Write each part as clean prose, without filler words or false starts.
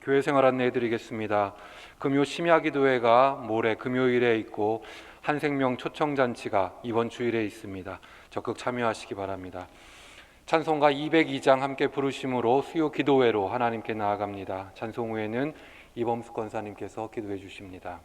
교회 생활 안내해 드리겠습니다. 금요 심야기도회가 모레 금요일에 있고 한생명 초청잔치가 이번 주일에 있습니다. 적극 참여하시기 바랍니다. 찬송가 202장 함께 부르심으로 수요 기도회로 하나님께 나아갑니다. 찬송 후에는 이범숙 권사님께서 기도해 주십니다.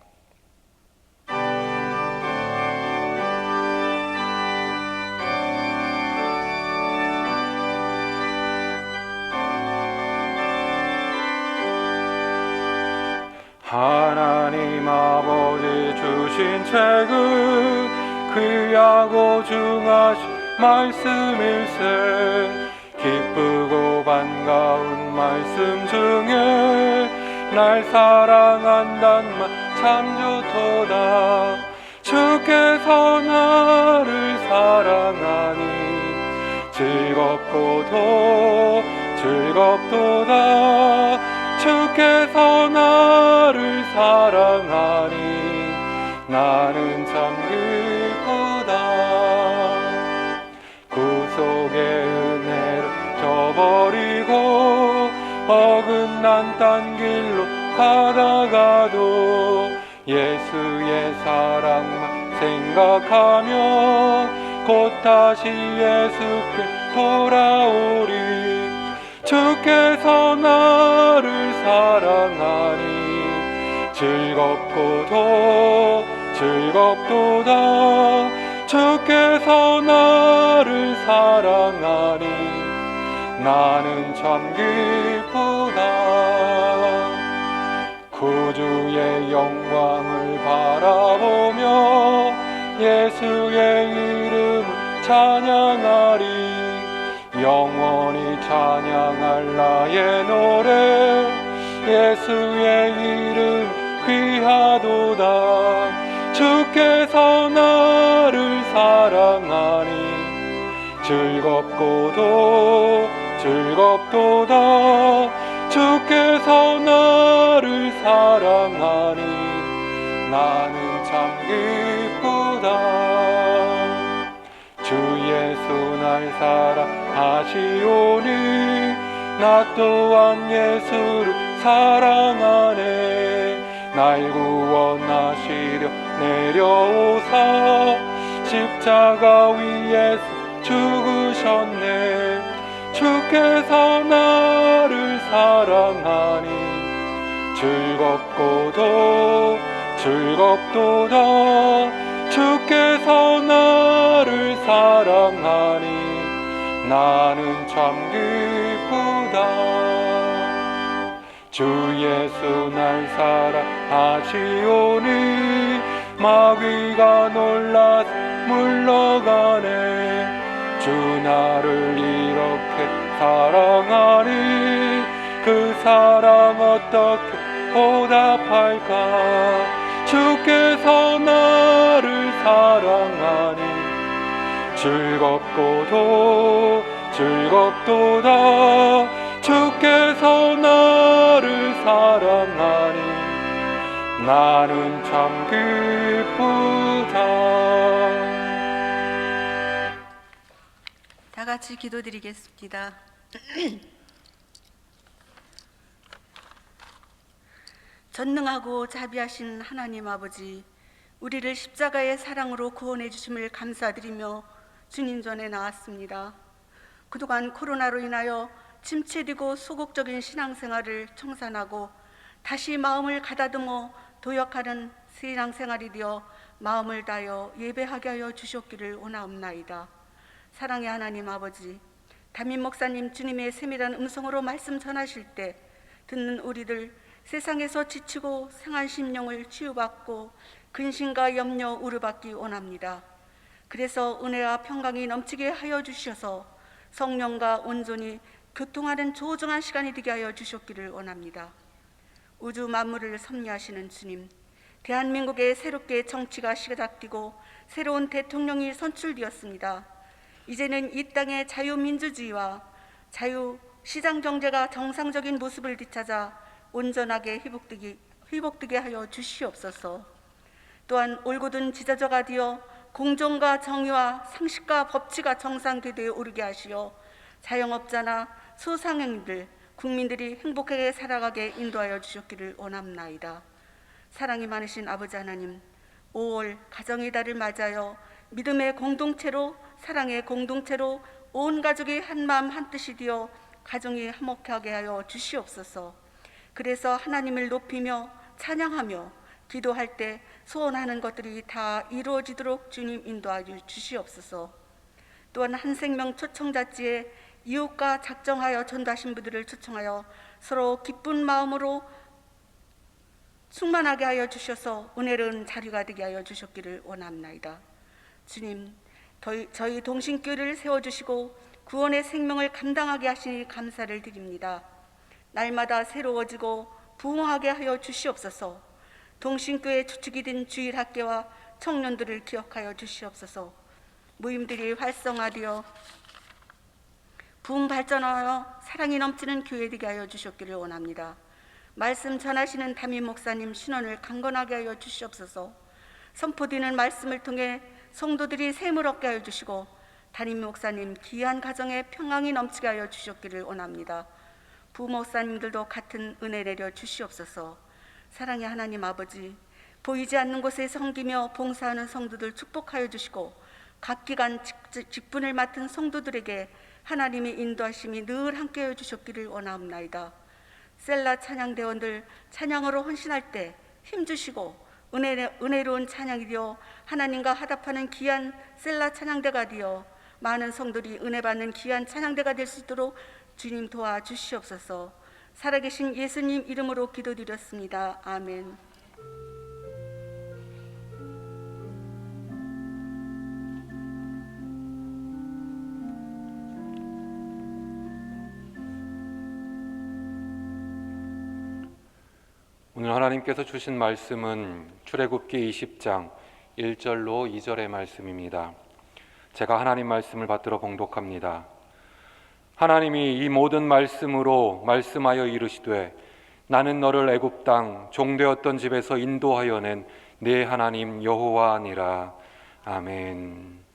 하나님 아버지 주신 책은 귀하고 중하신 말씀일세. 기쁘고 반가운 말씀 중에 날 사랑한단 말 참 좋도다. 주께서 나를 사랑하니 즐겁고도 즐겁도다. 주께서 나를 사랑하니 나는 참 기쁘다. 구속의 은혜를 저버리고 어긋난 딴 길로 가다가도 예수의 사랑만 생각하며 곧 다시 예수께 돌아오리. 주께서 나를 사랑하니 즐겁고도 즐겁도다. 주께서 나를 사랑하니 나는 참 기쁘다. 구주의 영광을 바라보며 예수의 이름을 찬양하리. 영원히 찬양할 나의 노래 예수의 이름 귀하도다. 주께서 나를 사랑하니 즐겁고도 즐겁도다. 주께서 나를 사랑하니 나는 참 기쁘다. 주 예수 날 사랑하시오니 나 또한 예수를 사랑하네. 날 구원하시려 내려오사 십자가 위에서 죽으셨네. 주께서 나를 사랑하니 즐겁고도 즐겁도다. 주께서 나를 사랑하니 나는 참 기쁘다. 주 예수 날 사랑하시오니 마귀가 놀라서 물러가네. 주 나를 이렇게 사랑하니 그 사랑 어떻게 보답할까. 주께서 나를 사랑하니 즐겁고도 즐겁도다. 주께서 나를 사랑하니 나는 참 기쁘다. 다 같이 기도드리겠습니다. 전능하고 자비하신 하나님 아버지, 우리를 십자가의 사랑으로 구원해 주심을 감사드리며 주님 전에 나왔습니다. 그동안 코로나로 인하여 침체되고 소극적인 신앙생활을 청산하고 다시 마음을 가다듬어 도역하는 신앙생활이 되어 마음을 다하여 예배하게 하여 주셨기를 원하옵나이다. 사랑의 하나님 아버지, 담임 목사님 주님의 세밀한 음성으로 말씀 전하실 때 듣는 우리들 세상에서 지치고 상한 심령을 치유받고 근심과 염려 우려받기 원합니다. 그래서 은혜와 평강이 넘치게 하여 주셔서 성령과 온전히 교통하는 조정한 시간이 되게 하여 주셨기를 원합니다. 우주 만물을 섭리하시는 주님, 대한민국에 새롭게 정치가 시작되고 새로운 대통령이 선출되었습니다. 이제는 이 땅의 자유민주주의와 자유시장경제가 정상적인 모습을 되찾아 온전하게 회복되게 하여 주시옵소서. 또한 올곧은 지자저가 되어 공정과 정의와 상식과 법치가 정상 궤도에 오르게 하시어 자영업자나 소상행들 국민들이 행복하게 살아가게 인도하여 주셨기를 원합나이다. 사랑이 많으신 아버지 하나님, 5월 가정의 달을 맞아요 믿음의 공동체로, 사랑의 공동체로 온 가족이 한마음 한뜻이 되어 가정이 화목하게 하여 주시옵소서. 그래서 하나님을 높이며 찬양하며 기도할 때 소원하는 것들이 다 이루어지도록 주님 인도하여 주시옵소서. 또한 한 생명 초청자지에 이웃과 작정하여 전도하신 분들을 초청하여 서로 기쁜 마음으로 충만하게 하여 주셔서 은혜로운 자리가 되게 하여 주셨기를 원합나이다. 주님, 저희 동신교회를 세워주시고 구원의 생명을 감당하게 하시니 감사를 드립니다. 날마다 새로워지고 부흥하게 하여 주시옵소서. 동신교회 주축이 된 주일학교와 청년들을 기억하여 주시옵소서. 모임들이 활성화되어 부흥 발전하여 사랑이 넘치는 교회 되게 하여 주셨기를 원합니다. 말씀 전하시는 담임 목사님 신원을 강건하게 하여 주시옵소서. 선포되는 말씀을 통해 성도들이 샘을 얻게 하여 주시고 담임 목사님 귀한 가정에 평강이 넘치게 하여 주셨기를 원합니다. 부목사님들도 같은 은혜 내려 주시옵소서. 사랑의 하나님 아버지, 보이지 않는 곳에 섬기며 봉사하는 성도들 축복하여 주시고 각 기관 직분을 맡은 성도들에게 하나님의 인도하심이 늘 함께하여 주셨기를 원하옵나이다. 셀라 찬양대원들 찬양으로 헌신할 때 힘주시고 은혜로운 찬양이 되어 하나님과 화답하는 귀한 셀라 찬양대가 되어 많은 성도들이 은혜 받는 귀한 찬양대가 될 수 있도록 주님 도와주시옵소서. 살아계신 예수님 이름으로 기도드렸습니다. 아멘. 오늘 하나님께서 주신 말씀은 출애굽기 20장 1절로 2절의 말씀입니다. 제가 하나님 말씀을 받들어 봉독합니다. 하나님이 이 모든 말씀으로 말씀하여 이르시되 나는 너를 애굽 땅 종되었던 집에서 인도하여 낸 네 하나님 여호와니라. 아멘.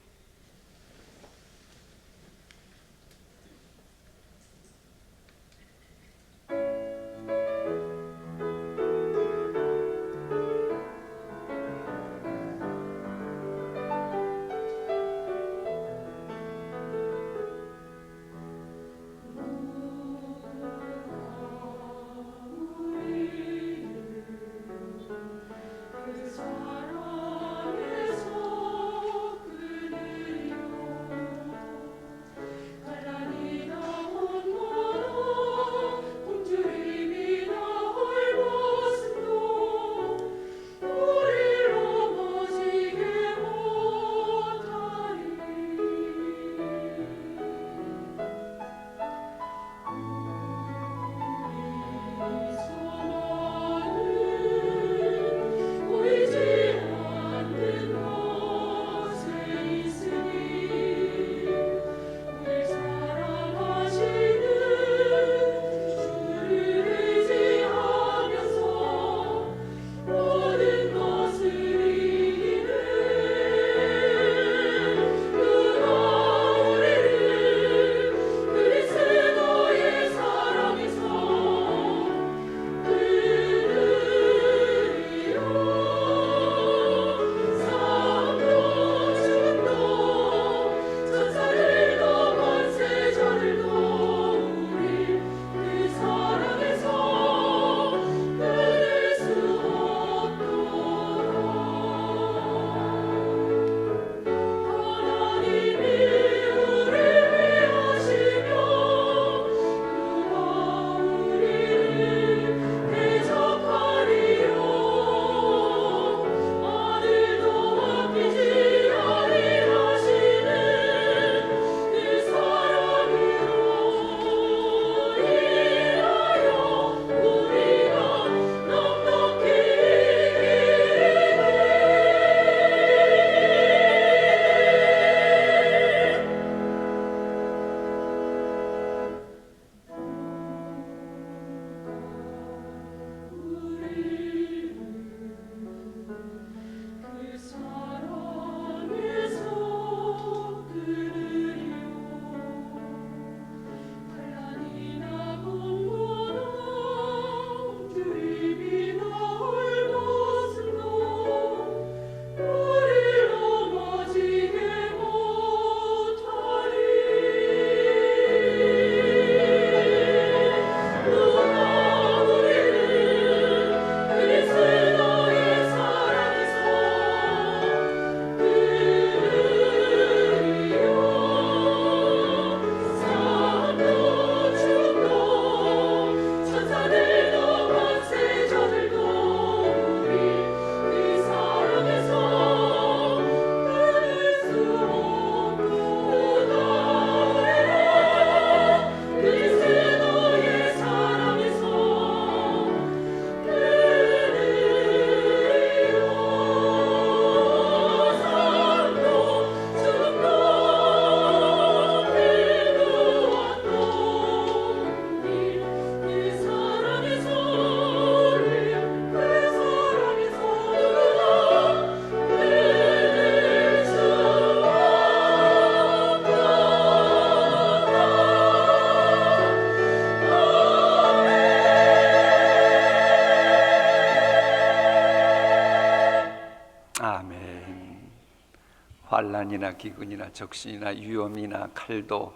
환난이나 기근이나 적신이나 위험이나 칼도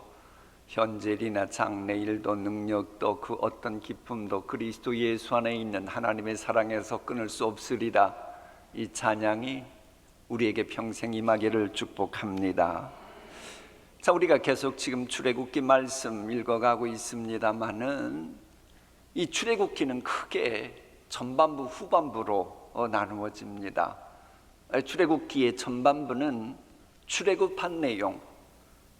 현재일이나 장래일도 능력도 그 어떤 기쁨도 그리스도 예수 안에 있는 하나님의 사랑에서 끊을 수 없으리라. 이 찬양이 우리에게 평생 임하기를 축복합니다. 자, 우리가 계속 지금 출애굽기 말씀 읽어가고 있습니다만은 이 출애굽기는 크게 전반부 후반부로 나누어집니다. 출애굽기의 전반부는 출애굽한 내용,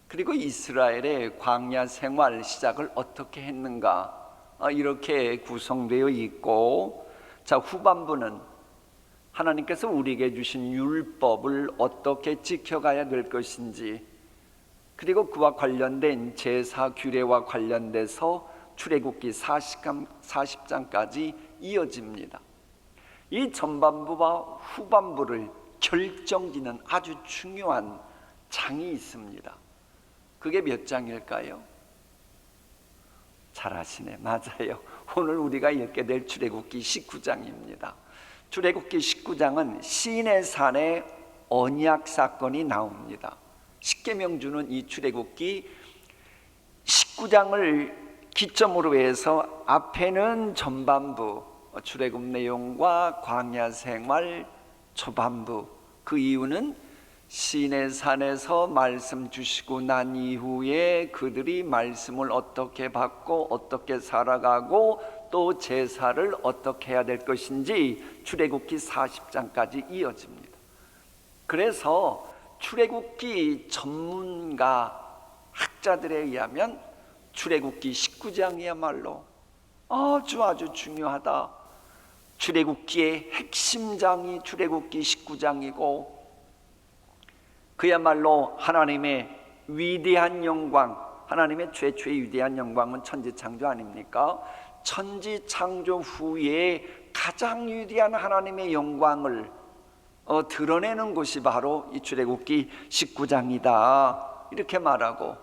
그리고 이스라엘의 광야 생활 시작을 어떻게 했는가, 이렇게 구성되어 있고, 자, 후반부는 하나님께서 우리에게 주신 율법을 어떻게 지켜가야 될 것인지, 그리고 그와 관련된 제사 규례와 관련돼서 출애굽기 40장까지 이어집니다. 이 전반부와 후반부를 결정짓는 아주 중요한 장이 있습니다. 그게 몇 장일까요? 잘 아시네. 맞아요. 오늘 우리가 읽게 될 출애굽기 19장입니다. 출애굽기 19장은 시내산의 언약 사건이 나옵니다. 십계명 주는 이 출애굽기 19장을 기점으로 해서 앞에는 전반부 출애굽 내용과 광야 생활 초반부, 그 이유는 시내산에서 말씀 주시고 난 이후에 그들이 말씀을 어떻게 받고 어떻게 살아가고 또 제사를 어떻게 해야 될 것인지 출애굽기 40장까지 이어집니다. 그래서 출애굽기 전문가 학자들에 의하면 출애굽기 19장이야말로 아주 중요하다. 출애굽기의 핵심장이 출애굽기 19장이고, 그야말로 하나님의 위대한 영광, 하나님의 최초의 위대한 영광은 천지창조 아닙니까? 천지창조 후에 가장 위대한 하나님의 영광을 드러내는 곳이 바로 이 출애굽기 19장이다, 이렇게 말하고,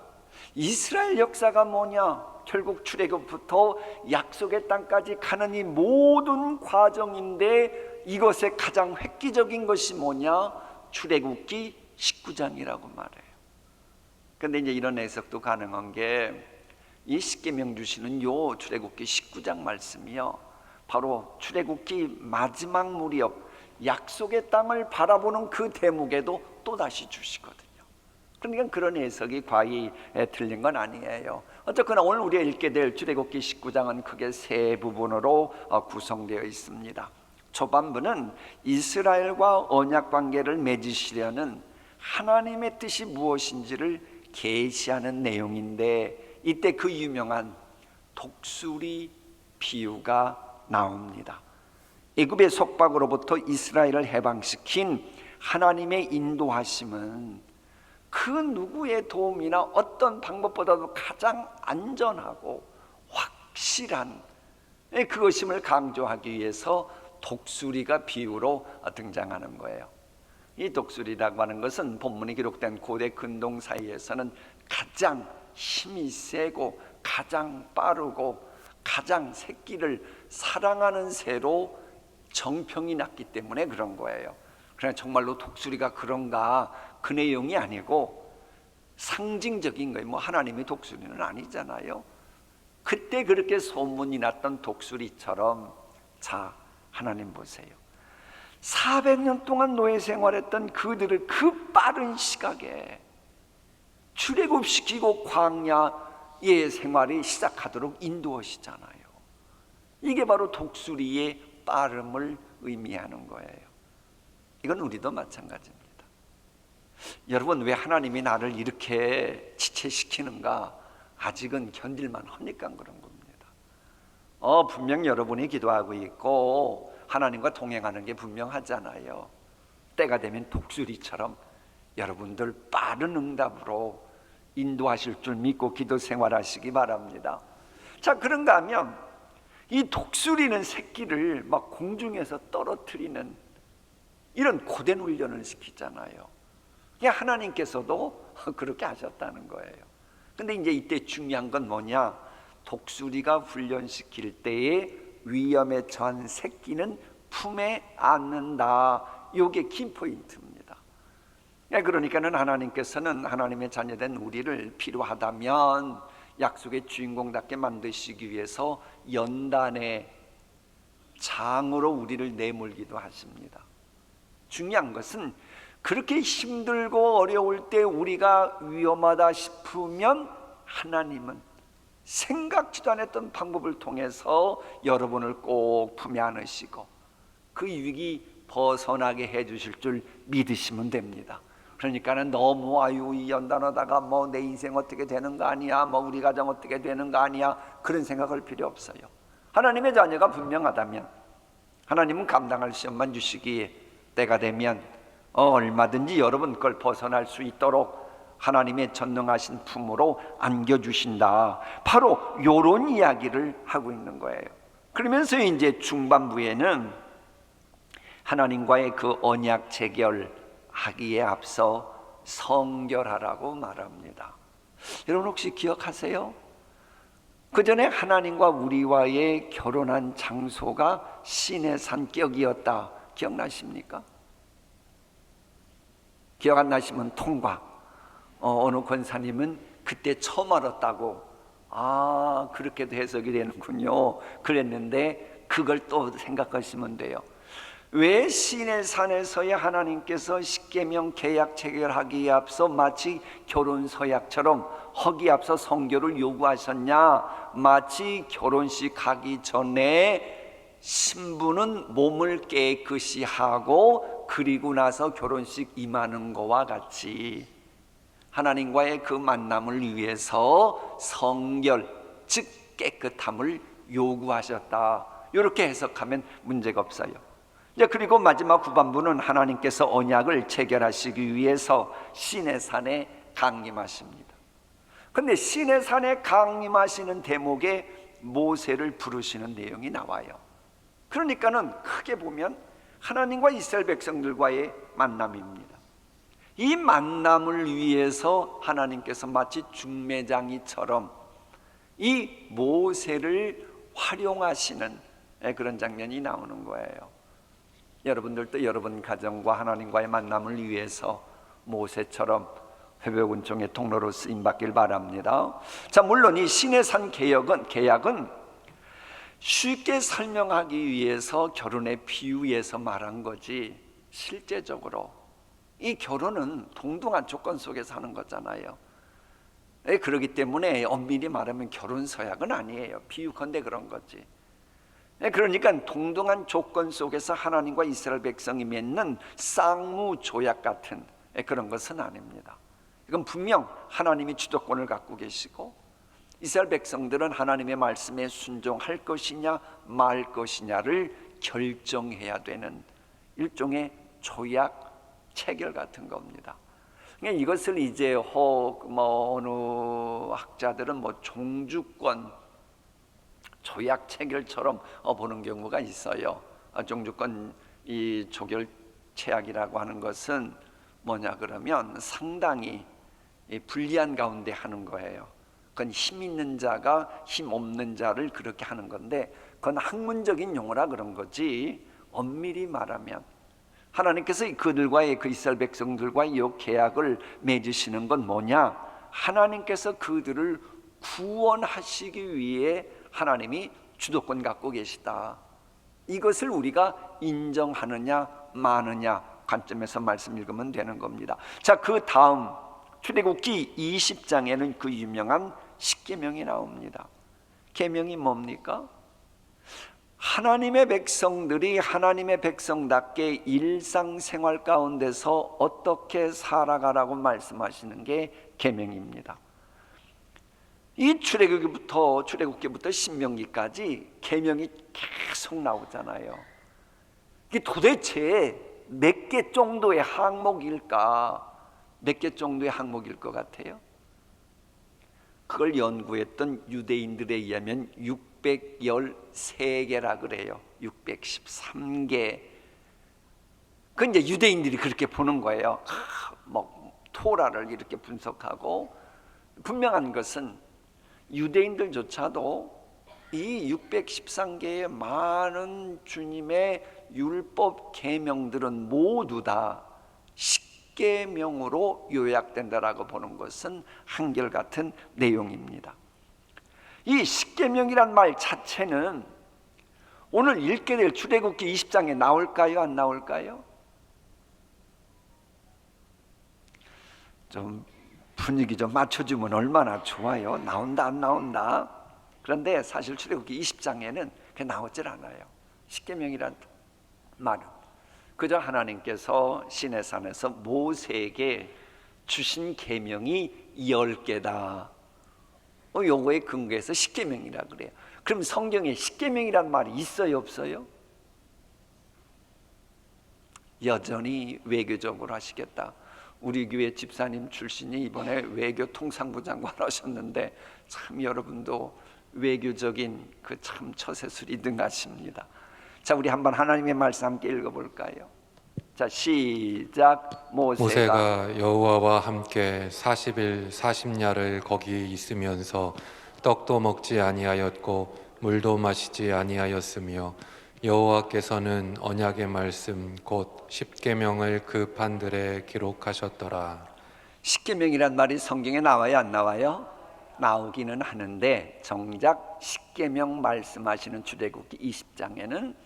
이스라엘 역사가 뭐냐? 결국 출애굽부터 약속의 땅까지 가는 이 모든 과정인데 이것의 가장 획기적인 것이 뭐냐? 출애굽기 19장이라고 말해요. 그런데 이제 이런 해석도 가능한 게, 이 십계명 주시는 요 출애굽기 19장 말씀이요, 바로 출애굽기 마지막 무렵 약속의 땅을 바라보는 그 대목에도 또다시 주시거든요. 그러니까 그런 해석이 과히 틀린 건 아니에요. 어쨌거나 오늘 우리가 읽게 될 출애굽기 19장은 크게 세 부분으로 구성되어 있습니다. 초반부는 이스라엘과 언약 관계를 맺으시려는 하나님의 뜻이 무엇인지를 계시하는 내용인데, 이때 그 유명한 독수리 비유가 나옵니다. 애굽의 속박으로부터 이스라엘을 해방시킨 하나님의 인도하심은 그 누구의 도움이나 어떤 방법보다도 가장 안전하고 확실한 그것임을 강조하기 위해서 독수리가 비유로 등장하는 거예요. 이 독수리라고 하는 것은 본문이 기록된 고대 근동 사이에서는 가장 힘이 세고 가장 빠르고 가장 새끼를 사랑하는 새로 정평이 났기 때문에 그런 거예요. 그러나 정말로 독수리가 그런가, 그 내용이 아니고 상징적인 거예요. 뭐 하나님의 독수리는 아니잖아요. 그때 그렇게 소문이 났던 독수리처럼, 자, 하나님 보세요. 400년 동안 노예 생활했던 그들을 그 빠른 시각에 출애굽시키고 광야의 생활이 시작하도록 인도하시잖아요. 이게 바로 독수리의 빠름을 의미하는 거예요. 이건 우리도 마찬가지입니다. 여러분, 왜 하나님이 나를 이렇게 지체시키는가? 아직은 견딜만 하니까 그런 겁니다. 분명 여러분이 기도하고 있고 하나님과 동행하는 게 분명하잖아요. 때가 되면 독수리처럼 여러분들 빠른 응답으로 인도하실 줄 믿고 기도 생활하시기 바랍니다. 자, 그런가 하면 이 독수리는 새끼를 막 공중에서 떨어뜨리는 이런 고된 훈련을 시키잖아요. 하나님께서도 그렇게 하셨다는 거예요. 근데 이제 이때 중요한 건 뭐냐? 독수리가 훈련시킬 때에 위험에 처한 새끼는 품에 안는다. 이게 긴 포인트입니다. 그러니까는 하나님께서는 하나님의 자녀된 우리를 필요하다면 약속의 주인공답게 만드시기 위해서 연단의 장으로 우리를 내몰기도 하십니다. 중요한 것은 그렇게 힘들고 어려울 때 우리가 위험하다 싶으면 하나님은 생각지도 않았던 방법을 통해서 여러분을 꼭 품에 안으시고 그 위기 벗어나게 해주실 줄 믿으시면 됩니다. 그러니까는 너무 이 연단하다가 뭐 내 인생 어떻게 되는 거 아니야, 뭐 우리 가정 어떻게 되는 거 아니야, 그런 생각할 필요 없어요. 하나님의 자녀가 분명하다면 하나님은 감당할 시험만 주시기에 때가 되면 얼마든지 여러분 걸 벗어날 수 있도록 하나님의 전능하신 품으로 안겨주신다. 바로 이런 이야기를 하고 있는 거예요. 그러면서 이제 중반부에는 하나님과의 그 언약 체결하기에 앞서 성결하라고 말합니다. 여러분 혹시 기억하세요? 그 전에 하나님과 우리와의 결혼한 장소가 신의 산격이었다. 기억나십니까? 기억 안 나시면 통과. 어느 권사님은 그때 처음 알았다고. 그렇게도 해석이 되는군요. 그랬는데 그걸 또 생각하시면 돼요. 왜 신의 산에서야 하나님께서 십계명 계약 체결하기에 앞서 마치 결혼 서약처럼 하기에 앞서 성결을 요구하셨냐? 마치 결혼식 하기 전에 신부는 몸을 깨끗이 하고 그리고 나서 결혼식 임하는 거와 같이 하나님과의 그 만남을 위해서 성결, 즉 깨끗함을 요구하셨다. 이렇게 해석하면 문제가 없어요. 그리고 마지막 후반부는 하나님께서 언약을 체결하시기 위해서 신의 산에 강림하십니다. 근데 신의 산에 강림하시는 대목에 모세를 부르시는 내용이 나와요. 그러니까는 크게 보면 하나님과 이스라엘 백성들과의 만남입니다. 이 만남을 위해서 하나님께서 마치 중매장이처럼 이 모세를 활용하시는 그런 장면이 나오는 거예요. 여러분들도 여러분 가정과 하나님과의 만남을 위해서 모세처럼 회복운총의 통로로 쓰임받길 바랍니다. 자, 물론 이 신의 산 계약은 쉽게 설명하기 위해서 결혼의 비유에서 말한 거지 실제적으로 이 결혼은 동등한 조건 속에서 하는 거잖아요. 그렇기 때문에 엄밀히 말하면 결혼 서약은 아니에요. 비유컨대 그런 거지. 그러니까 동등한 조건 속에서 하나님과 이스라엘 백성이 맺는 쌍무 조약 같은 그런 것은 아닙니다. 이건 분명 하나님이 주도권을 갖고 계시고 이스라엘 백성들은 하나님의 말씀에 순종할 것이냐 말 것이냐를 결정해야 되는 일종의 조약 체결 같은 겁니다. 이것을 이제 어느 학자들은 종주권 조약 체결처럼 보는 경우가 있어요. 종주권 이 조결 체약이라고 하는 것은 뭐냐 그러면 상당히 불리한 가운데 하는 거예요. 그건 힘 있는 자가 힘 없는 자를 그렇게 하는 건데 그건 학문적인 용어라 그런 거지 엄밀히 말하면 하나님께서 그들과의 그 이스라엘 백성들과의 이 계약을 맺으시는 건 뭐냐? 하나님께서 그들을 구원하시기 위해 하나님이 주도권 갖고 계시다. 이것을 우리가 인정하느냐 마느냐 관점에서 말씀 읽으면 되는 겁니다. 자, 그 다음 출애굽기 20장에는 그 유명한 십계명이 나옵니다. 계명이 뭡니까? 하나님의 백성들이 하나님의 백성답게 일상생활 가운데서 어떻게 살아가라고 말씀하시는 게 계명입니다. 이 출애굽기부터 신명기까지 계명이 계속 나오잖아요. 이게 도대체 몇 개 정도의 항목일까? 몇 개 정도의 항목일 것 같아요? 그걸 연구했던 유대인들에 의하면 613개라 그래요. 613개. 그 이제 유대인들이 그렇게 보는 거예요. 토라를 이렇게 분석하고 분명한 것은 유대인들조차도 이 613개의 많은 주님의 율법 계명들은 모두 다 십계명으로 요약된다라고 보는 것은 한결같은 내용입니다. 이 십계명이란 말 자체는 오늘 읽게 될 출애굽기 20장에 나올까요? 안 나올까요? 좀 분위기 좀 맞춰주면 얼마나 좋아요. 나온다 안 나온다. 그런데 사실 출애굽기 20장에는 그게 나오질 않아요. 십계명이란 말은 그저 하나님께서 시내산에서 모세에게 주신 계명이 10개다. 요거에 근거해서 십계명이라 그래요. 그럼 성경에 십계명이란 말이 있어요, 없어요? 여전히 외교적으로 하시겠다. 우리 교회 집사님 출신이 이번에 외교통상부 장관 하셨는데 참 여러분도 외교적인 그 참 처세술이 능하십니다. 자, 우리 한번 하나님의 말씀 함께 읽어볼까요? 자, 시작. 모세가 여호와와 함께 40일 40야를 거기 있으면서 떡도 먹지 아니하였고 물도 마시지 아니하였으며 여호와께서는 언약의 말씀 곧 십계명을 그 판들에 기록하셨더라. 십계명이란 말이 성경에 나와요, 안 나와요? 나오기는 하는데 정작 십계명 말씀하시는 출애굽기 20장에는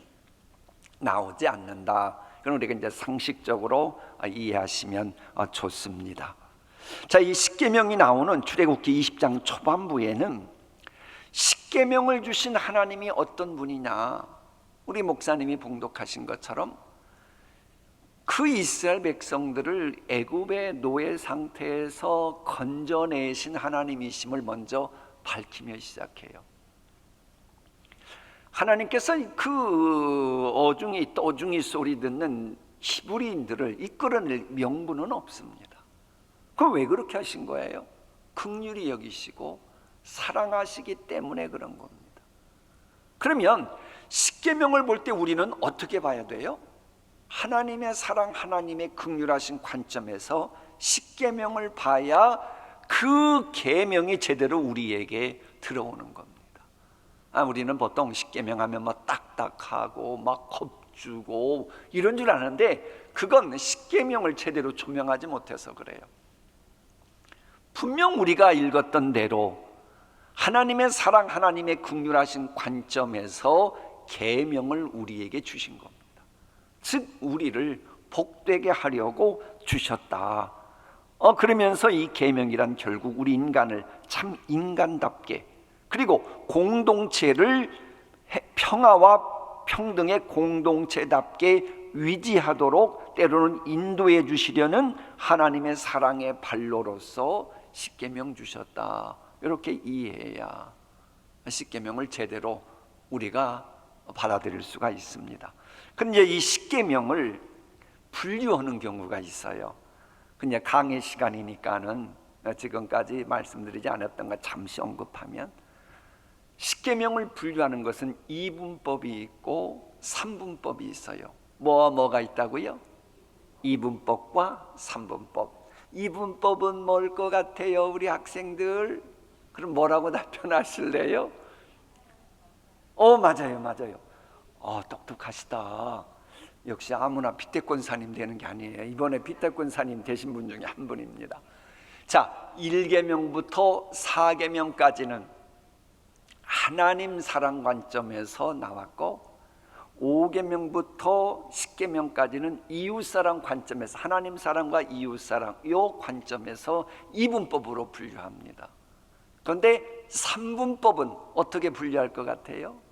나오지 않는다. 그럼 우리가 이제 상식적으로 이해하시면 좋습니다. 자, 이 십계명이 나오는 출애굽기 20장 초반부에는 십계명을 주신 하나님이 어떤 분이냐, 우리 목사님이 봉독하신 것처럼 그 이스라엘 백성들을 애굽의 노예 상태에서 건져내신 하나님이심을 먼저 밝히며 시작해요. 하나님께서 그 어중이 소리 듣는 히브리인들을 이끌어낼 명분은 없습니다. 그럼 왜 그렇게 하신 거예요? 긍휼히 여기시고 사랑하시기 때문에 그런 겁니다. 그러면 십계명을 볼 때 우리는 어떻게 봐야 돼요? 하나님의 사랑, 하나님의 긍휼하신 관점에서 십계명을 봐야 그 계명이 제대로 우리에게 들어오는 겁니다. 우리는 보통 십계명 하면 뭐 딱딱하고 막 겁주고 이런 줄 아는데 그건 십계명을 제대로 조명하지 못해서 그래요. 분명 우리가 읽었던 대로 하나님의 사랑, 하나님의 긍휼하신 관점에서 계명을 우리에게 주신 겁니다. 즉 우리를 복되게 하려고 주셨다. 그러면서 이 계명이란 결국 우리 인간을 참 인간답게, 그리고 공동체를 평화와 평등의 공동체답게 위지하도록 때로는 인도해 주시려는 하나님의 사랑의 발로로서 십계명 주셨다. 이렇게 이해해야 십계명을 제대로 우리가 받아들일 수가 있습니다. 근데 이 십계명을 분류하는 경우가 있어요. 그냥 강의 시간이니까는 지금까지 말씀드리지 않았던 거 잠시 언급하면, 십계명을 분류하는 것은 이분법이 있고 삼분법이 있어요. 뭐가 있다고요? 이분법과 삼분법. 이분법은 뭘 것 같아요, 우리 학생들? 그럼 뭐라고 답변하실래요? 맞아요. 똑똑하시다. 역시 아무나 빗대권사님 되는 게 아니에요. 이번에 빗대권사님 되신 분 중에 한 분입니다. 자, 1계명부터 4계명까지는 하나님 사랑 관점에서 나왔고, 5계명부터 10계명까지는 이웃사랑 관점에서, 하나님 사랑과 이웃사랑 요 관점에서 이분법으로 분류합니다. 그런데 3분법은 어떻게 분류할 것 같아요?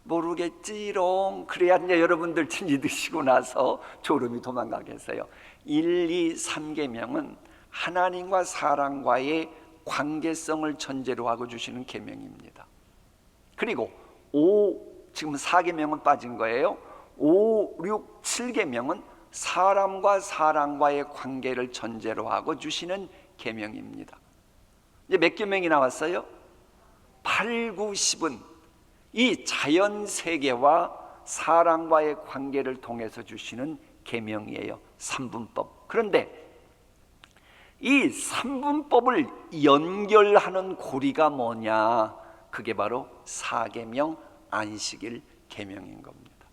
모르겠지롱. 그래야 이제 여러분들 진리 드시고 나서 졸음이 도망가겠어요. 1, 2, 3계명은 하나님과 사람과의 관계성을 전제로 하고 주시는 계명입니다. 그리고 지금 4계명은 빠진 거예요. 5, 6, 7계명은 사람과 사람과의 관계를 전제로 하고 주시는 계명입니다. 이제 몇 계명이 나왔어요? 8, 9, 10은 이 자연 세계와 사람과의 관계를 통해서 주시는 계명이에요. 3분법. 그런데 이 3분법을 연결하는 고리가 뭐냐? 그게 바로 4계명 안식일 계명인 겁니다.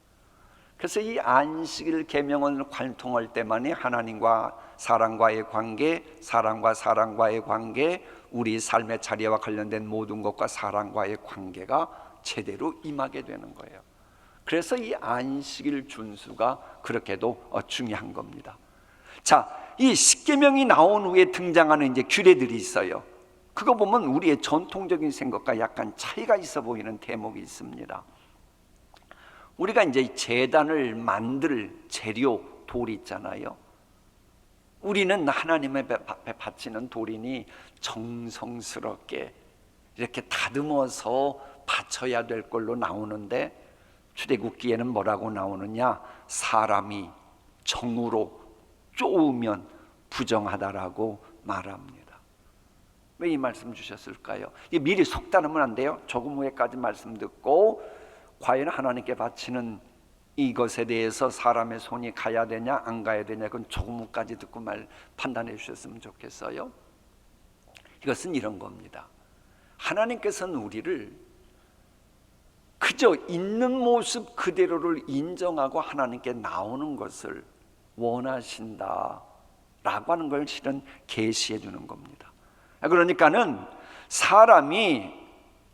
그래서 이 안식일 계명을 관통할 때만이 하나님과 사람과의 관계, 사람과 사람과의 관계, 우리 삶의 자리와 관련된 모든 것과 사람과의 관계가 제대로 임하게 되는 거예요. 그래서 이 안식일 준수가 그렇게도 중요한 겁니다. 자, 이 십계명이 나온 후에 등장하는 이제 규례들이 있어요. 그거 보면 우리의 전통적인 생각과 약간 차이가 있어 보이는 대목이 있습니다. 우리가 이제 제단을 만들 재료 돌이 있잖아요. 우리는 하나님의 앞에 바치는 돌이니 정성스럽게 이렇게 다듬어서 바쳐야 될 걸로 나오는데, 출애굽기에는 뭐라고 나오느냐? 사람이 정으로 쪼으면 부정하다라고 말합니다. 왜 이 말씀 주셨을까요? 미리 속단하면 안 돼요. 조금 후에까지 말씀 듣고 과연 하나님께 바치는 이것에 대해서 사람의 손이 가야 되냐 안 가야 되냐, 그건 조금 후까지 듣고 판단해 주셨으면 좋겠어요. 이것은 이런 겁니다. 하나님께서는 우리를 그저 있는 모습 그대로를 인정하고 하나님께 나오는 것을 원하신다 라고 하는 걸 실은 계시해 주는 겁니다. 그러니까는 사람이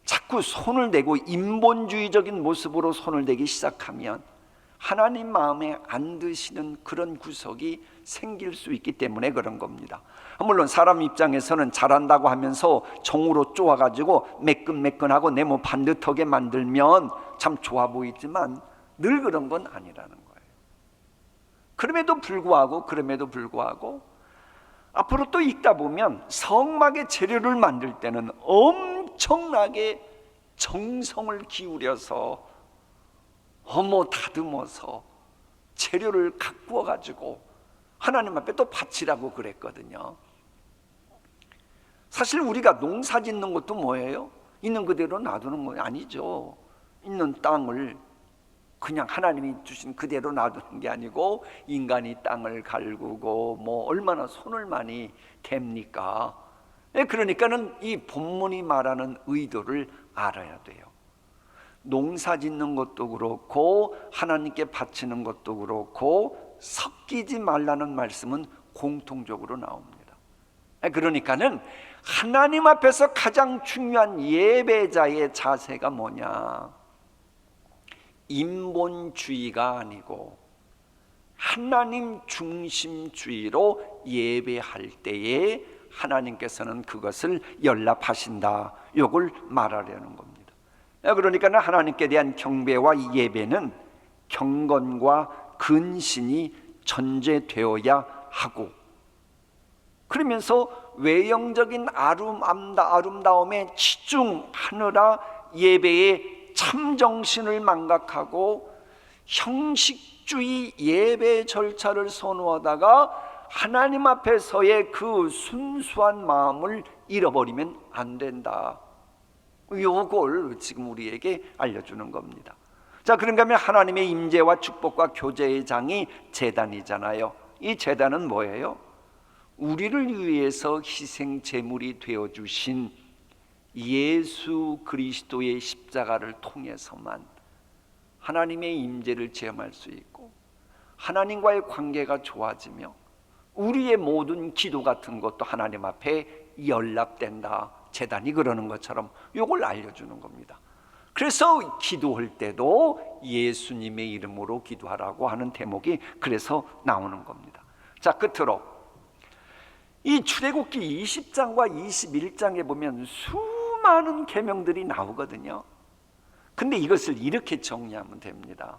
자꾸 손을 대고 인본주의적인 모습으로 손을 대기 시작하면 하나님 마음에 안 드시는 그런 구석이 생길 수 있기 때문에 그런 겁니다. 물론 사람 입장에서는 잘한다고 하면서 정으로 쪼아가지고 매끈매끈하고 내 몸 반듯하게 만들면 참 좋아 보이지만 늘 그런 건 아니라는 거예요. 그럼에도 불구하고 앞으로 또 읽다 보면 성막의 재료를 만들 때는 엄청나게 정성을 기울여서 다듬어서 재료를 가꾸어 가지고 하나님 앞에 또 바치라고 그랬거든요. 사실 우리가 농사 짓는 것도 뭐예요? 있는 그대로 놔두는 거 아니죠. 있는 땅을 그냥 하나님이 주신 그대로 놔두는 게 아니고 인간이 땅을 갈구고 얼마나 손을 많이 댑니까? 그러니까는 이 본문이 말하는 의도를 알아야 돼요. 농사 짓는 것도 그렇고 하나님께 바치는 것도 그렇고 섞이지 말라는 말씀은 공통적으로 나옵니다. 그러니까는 하나님 앞에서 가장 중요한 예배자의 자세가 뭐냐? 인본주의가 아니고 하나님 중심주의로 예배할 때에 하나님께서는 그것을 연락하신다, 이걸 말하려는 겁니다. 그러니까 하나님께 대한 경배와 예배는 경건과 근신이 전제되어야 하고, 그러면서 외형적인 아름다움에 치중하느라 예배의 참정신을 망각하고 형식주의 예배 절차를 선호하다가 하나님 앞에서의 그 순수한 마음을 잃어버리면 안 된다. 요걸 지금 우리에게 알려주는 겁니다. 자, 그런가 하면 하나님의 임재와 축복과 교제의 장이 제단이잖아요. 이 제단은 뭐예요? 우리를 위해서 희생 제물이 되어주신 예수 그리스도의 십자가를 통해서만 하나님의 임재를 체험할 수 있고 하나님과의 관계가 좋아지며 우리의 모든 기도 같은 것도 하나님 앞에 연락된다. 제단이 그러는 것처럼 이걸 알려주는 겁니다. 그래서 기도할 때도 예수님의 이름으로 기도하라고 하는 대목이 그래서 나오는 겁니다. 자, 끝으로 이 출애굽기 20장과 21장에 보면 수많은 계명들이 나오거든요. 근데 이것을 이렇게 정리하면 됩니다.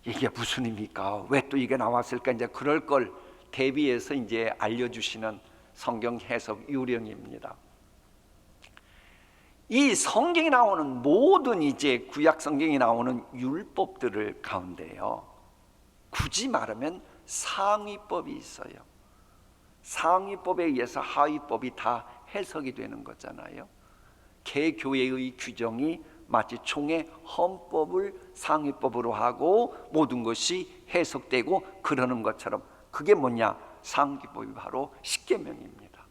이게 무슨 의미입니까? 왜 또 이게 나왔을까? 이제 그럴 걸 대비해서 이제 알려주시는 성경 해석 요령입니다. 이 성경에 나오는 모든 이제 구약 성경에 나오는 율법들을 가운데요, 굳이 말하면 상위법이 있어요. 상위법에 의해서 하위법이 다 해석이 되는 거잖아요. 개교회의 규정이 마치 총회 헌법을 상위법으로 하고 모든 것이 해석되고 그러는 것처럼, 그게 뭐냐? 상위법이 바로 십계명입니다.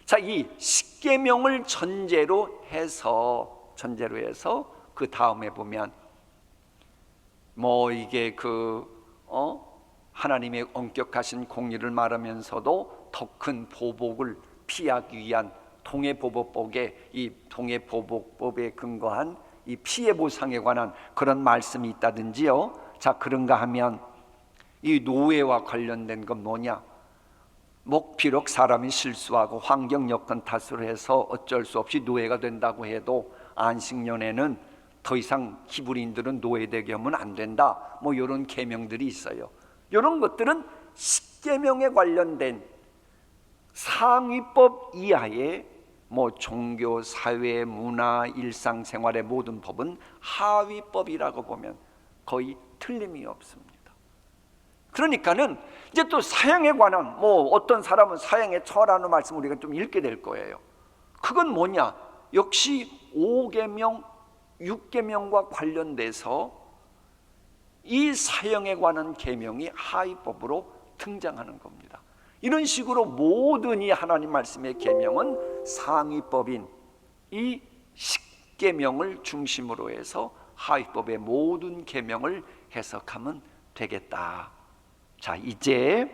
자, 이 십계명을 전제로 해서 그 다음에 보면 뭐 이게 하나님의 엄격하신 공의를 말하면서도 더 큰 보복을 피하기 위한 동해보복법에 이 동해보복법에 근거한 이 피해 보상에 관한 그런 말씀이 있다든지요. 자, 그런가 하면 이 노예와 관련된 건 뭐냐? 비록 사람이 실수하고 환경 여건 탓으로 해서 어쩔 수 없이 노예가 된다고 해도 안식년에는 더 이상 히브리인들은 노예되게 하면 안 된다. 뭐 이런 계명들이 있어요. 이런 것들은 십계명에 관련된 상위법 이하의 종교, 사회, 문화, 일상생활의 모든 법은 하위법이라고 보면 거의 틀림이 없습니다. 그러니까는 이제 또 사형에 관한 어떤 사람은 사형에 처하라는 말씀 우리가 좀 읽게 될 거예요. 그건 뭐냐? 역시 5계명, 6계명과 관련돼서 이 사형에 관한 계명이 하위법으로 등장하는 겁니다. 이런 식으로 모든 이 하나님 말씀의 계명은 상위법인 이 십계명을 중심으로 해서 하위법의 모든 계명을 해석하면 되겠다. 자, 이제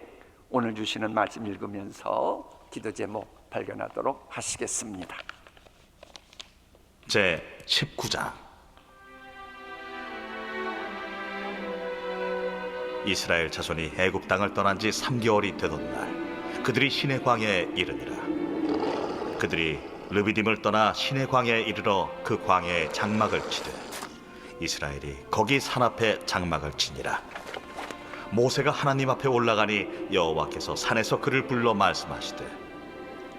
오늘 주시는 말씀 읽으면서 기도 제목 발견하도록 하시겠습니다. 제 19장. 이스라엘 자손이 애굽 땅을 떠난 지 3개월이 되던 날, 그들이 시내 광야에 이르니라. 그들이 르비딤을 떠나 시내 광야에 이르러 그 광야에 장막을 치되 이스라엘이 거기 산 앞에 장막을 치니라. 모세가 하나님 앞에 올라가니 여호와께서 산에서 그를 불러 말씀하시되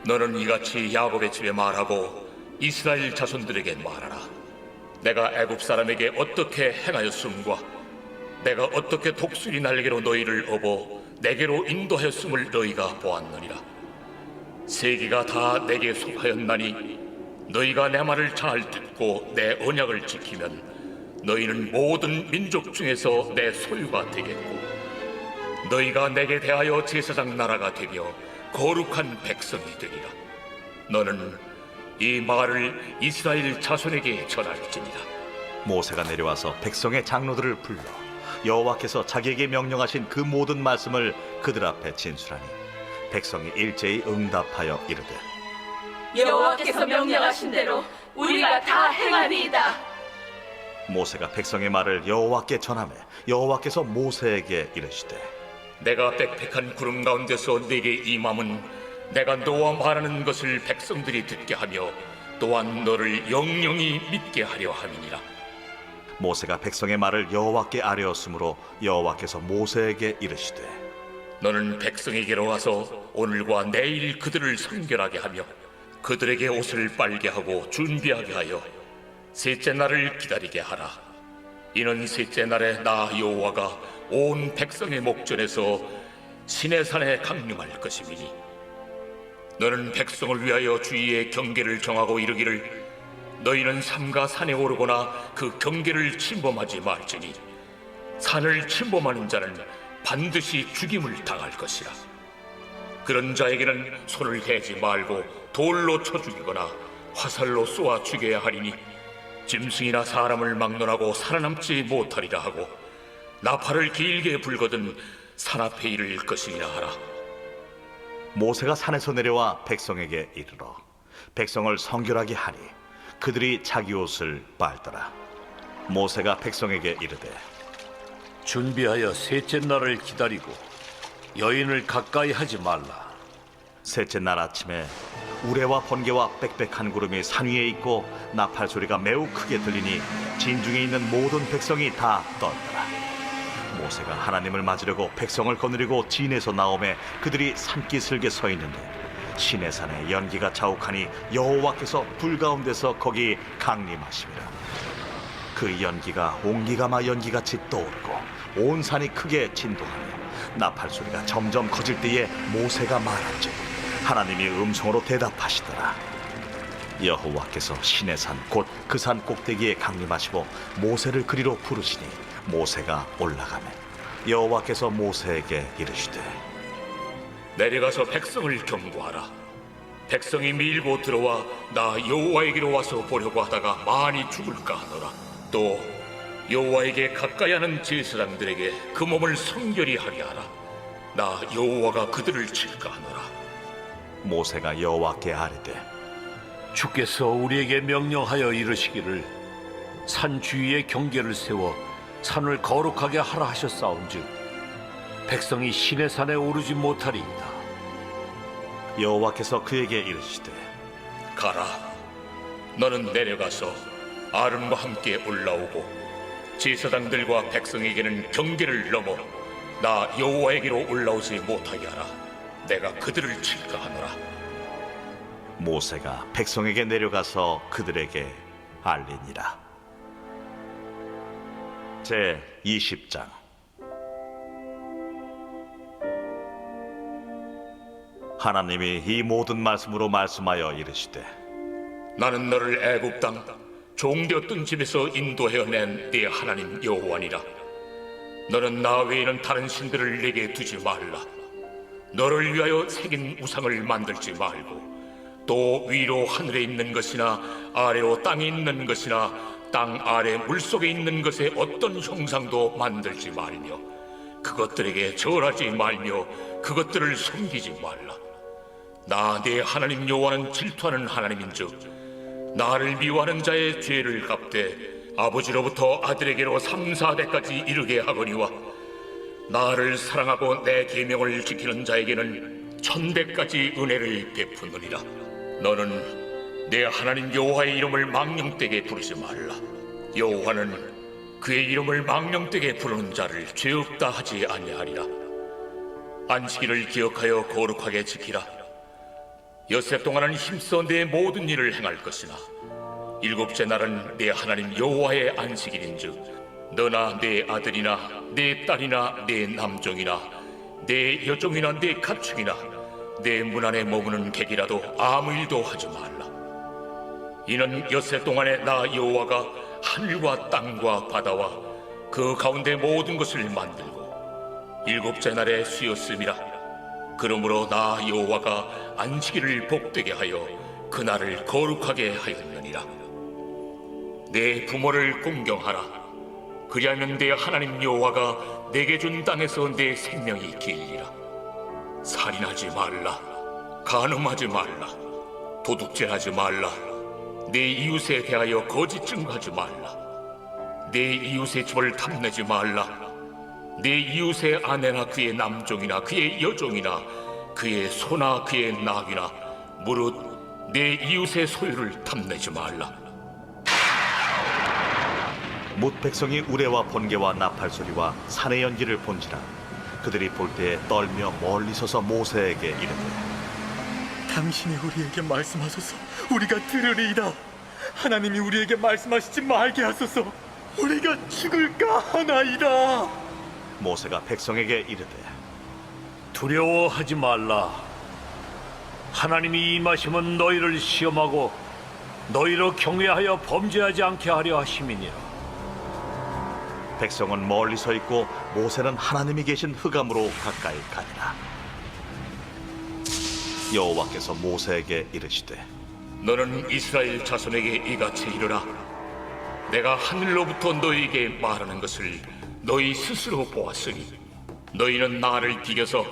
너는 이같이 야곱의 집에 말하고 이스라엘 자손들에게 말하라. 내가 애굽 사람에게 어떻게 행하였음과 내가 어떻게 독수리 날개로 너희를 업어 내게로 인도하였음을 너희가 보았느니라. 세계가 다 내게 속하였나니 너희가 내 말을 잘 듣고 내 언약을 지키면 너희는 모든 민족 중에서 내 소유가 되겠고 너희가 내게 대하여 제사장 나라가 되며 거룩한 백성이 되리라. 너는 이 말을 이스라엘 자손에게 전할지니라. 모세가 내려와서 백성의 장로들을 불러 여호와께서 자기에게 명령하신 그 모든 말씀을 그들 앞에 진술하니 백성이 일제히 응답하여 이르되 여호와께서 명령하신 대로 우리가 다 행하리이다. 모세가 백성의 말을 여호와께 전하매 여호와께서 모세에게 이르시되 내가 빽빽한 구름 가운데서 네게 임함은 내가 너와 말하는 것을 백성들이 듣게 하며 또한 너를 영영히 믿게 하려 함이니라. 모세가 백성의 말을 여호와께 아뢰었으므로 여호와께서 모세에게 이르시되 너는 백성에게로 와서 오늘과 내일 그들을 성결하게 하며 그들에게 옷을 빨게 하고 준비하게 하여 셋째 날을 기다리게 하라. 이는 셋째 날에 나 여호와가 온 백성의 목전에서 시내산에 강림할 것임이니 너는 백성을 위하여 주위의 경계를 정하고 이르기를 너희는 삼가 산에 오르거나 그 경계를 침범하지 말지니 산을 침범하는 자는 반드시 죽임을 당할 것이라. 그런 자에게는 손을 대지 말고 돌로 쳐 죽이거나 화살로 쏘아 죽여야 하리니 짐승이나 사람을 막론하고 살아남지 못하리라 하고 나팔을 길게 불거든 산 앞에 이를 것이라 하라. 모세가 산에서 내려와 백성에게 이르러 백성을 성결하게 하니 그들이 자기 옷을 빨더라. 모세가 백성에게 이르되 준비하여 셋째 날을 기다리고 여인을 가까이 하지 말라. 셋째 날 아침에 우레와 번개와 빽빽한 구름이 산 위에 있고 나팔 소리가 매우 크게 들리니 진중에 있는 모든 백성이 다 떨더라. 모세가 하나님을 맞으려고 백성을 거느리고 진에서 나오매 그들이 산기슭에 서 있는데 시내산에 연기가 자욱하니 여호와께서 불 가운데서 거기 강림하심이라. 그 연기가 옹기가마 연기같이 떠오르고 온 산이 크게 진동하며 나팔 소리가 점점 커질 때에 모세가 말한즉 하나님이 음성으로 대답하시더라. 여호와께서 시내산 곧 그 산 꼭대기에 강림하시고 모세를 그리로 부르시니 모세가 올라가매 여호와께서 모세에게 이르시되 내려가서 백성을 경고하라. 백성이 밀고 들어와 나 여호와에게로 와서 보려고 하다가 많이 죽을까 하노라. 또 여호와에게 가까이 하는 제사장들에게 그 몸을 성결히 하게 하라. 나 여호와가 그들을 칠까 하노라. 모세가 여호와께 아뢰되 주께서 우리에게 명령하여 이르시기를 산 주위에 경계를 세워 산을 거룩하게 하라 하셨사온즉 백성이 시내 산에 오르지 못하리이다. 여호와께서 그에게 이르시되 가라. 너는 내려가서 아론과 함께 올라오고 제사장들과 백성에게는 경계를 넘어 나 여호와에게로 올라오지 못하게 하라. 내가 그들을 칠까 하노라. 모세가 백성에게 내려가서 그들에게 알리니라. 제 20장. 하나님이 이 모든 말씀으로 말씀하여 이르시되 나는 너를 애굽 땅 종되었던 집에서 인도하여 낸 네 하나님 여호와니라. 너는 나 외에는 다른 신들을 내게 두지 말라. 너를 위하여 새긴 우상을 만들지 말고 또 위로 하늘에 있는 것이나 아래로 땅에 있는 것이나 땅 아래 물속에 있는 것에 어떤 형상도 만들지 말며 그것들에게 절하지 말며 그것들을 섬기지 말라. 나 네 하나님 여호와는 질투하는 하나님인즉 나를 미워하는 자의 죄를 갚되 아버지로부터 아들에게로 3, 4대까지 이르게 하거니와 나를 사랑하고 내 계명을 지키는 자에게는 1000대까지 은혜를 베푸느니라. 너는 내 하나님 여호와의 이름을 망령되게 부르지 말라. 여호와는 그의 이름을 망령되게 부르는 자를 죄 없다 하지 아니하리라. 안식일을 기억하여 거룩하게 지키라. 엿새 동안은 힘써 내 모든 일을 행할 것이나 일곱째 날은 내 하나님 여호와의 안식일인즉 너나 내 아들이나 내 딸이나 내 남종이나 내 여종이나 내 가축이나 내 문 안에 머무는 객이라도 아무 일도 하지 말라. 이는 엿새 동안에 나 여호와가 하늘과 땅과 바다와 그 가운데 모든 것을 만들고 일곱째 날에 쉬었음이라. 그러므로 나 여호와가 안식일을 복되게 하여 그날을 거룩하게 하였느니라. 내 부모를 공경하라. 그리하면 내 하나님 여호와가 내게 준 땅에서 내 생명이 길리라. 살인하지 말라. 간음하지 말라. 도둑질하지 말라. 내 이웃에 대하여 거짓 증거하지 말라. 내 이웃의 집을 탐내지 말라. 내 이웃의 아내나 그의 남종이나 그의 여종이나 그의 소나 그의 낙이나 무릇 내 이웃의 소유를 탐내지 말라. 뭇 백성이 우레와 번개와 나팔 소리와 산의 연기를 본지라 그들이 볼 때에 떨며 멀리 서서 모세에게 이르되 당신이 우리에게 말씀하소서. 우리가 들으리이다. 하나님이 우리에게 말씀하시지 말게 하소서. 우리가 죽을까 하나이다. 모세가 백성에게 이르되 두려워하지 말라. 하나님이 임하시면 너희를 시험하고 너희로 경외하여 범죄하지 않게 하려 하심이니라. 백성은 멀리 서 있고 모세는 하나님이 계신 흑암으로 가까이 가니라. 여호와께서 모세에게 이르시되 너는 이스라엘 자손에게 이같이 이르라. 내가 하늘로부터 너희에게 말하는 것을 너희 스스로 보았으니 너희는 나를 비겨서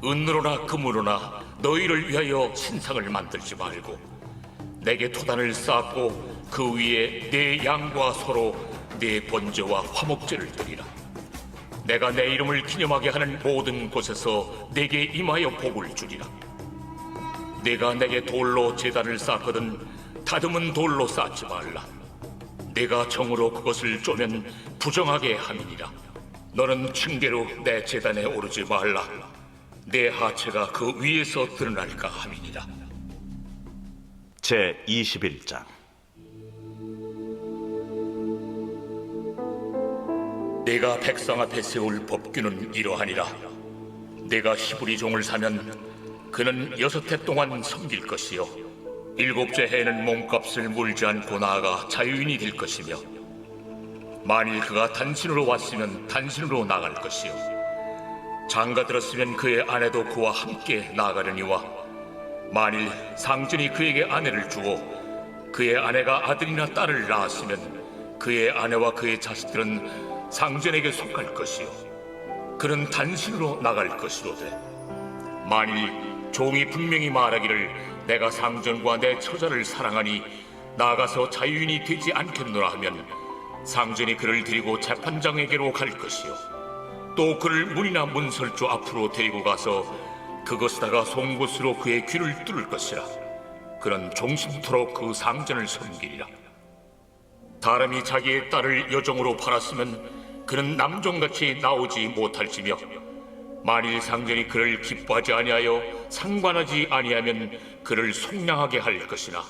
은으로나 금으로나 너희를 위하여 신상을 만들지 말고 내게 토단을 쌓고 그 위에 내 양과 소로 내 번제와 화목제를 드리라. 내가 내 이름을 기념하게 하는 모든 곳에서 내게 임하여 복을 주리라. 내가 내게 돌로 제단을 쌓거든 다듬은 돌로 쌓지 말라. 내가 정으로 그것을 쪼면 부정하게 함이니라. 너는 층계로 내 제단에 오르지 말라. 내 하체가 그 위에서 드러날까 함이니라. 제 21장. 내가 백성 앞에 세울 법규는 이러하니라. 내가 히브리 종을 사면 그는 6해 동안 섬길 것이요 7째 해에는 몸값을 물지 않고 나아가 자유인이 될 것이며 만일 그가 단신으로 왔으면 단신으로 나갈 것이요 장가 들었으면 그의 아내도 그와 함께 나가려니와 만일 상전이 그에게 아내를 주고 그의 아내가 아들이나 딸을 낳았으면 그의 아내와 그의 자식들은 상전에게 속할 것이요 그는 단신으로 나갈 것이로되 만일 종이 분명히 말하기를 내가 상전과 내 처자를 사랑하니 나가서 자유인이 되지 않겠노라 하면 상전이 그를 데리고 재판장에게로 갈 것이요 또 그를 문이나 문설주 앞으로 데리고 가서 그것에다가 송곳으로 그의 귀를 뚫을 것이라. 그는 종신토록 그 상전을 섬기리라. 사람이 자기의 딸을 여종으로 팔았으면 그는 남종같이 나오지 못할지며 만일 상전이 그를 기뻐하지 아니하여 상관하지 아니하면 그를 속량하게 할 것이나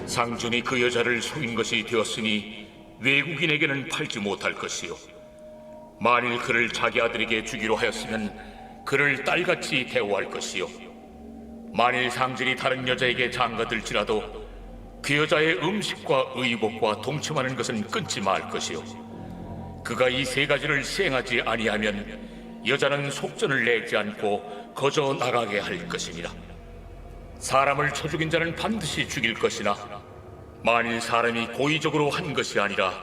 상전이 그 여자를 속인 것이 되었으니 외국인에게는 팔지 못할 것이요 만일 그를 자기 아들에게 주기로 하였으면 그를 딸같이 대우할 것이요 만일 상전이 다른 여자에게 장가들지라도 그 여자의 음식과 의복과 동침하는 것은 끊지 말 것이요 그가 이 세 가지를 시행하지 아니하면 여자는 속전을 내지 않고 거저 나가게 할 것이니라. 사람을 쳐 죽인 자는 반드시 죽일 것이나 만일 사람이 고의적으로 한 것이 아니라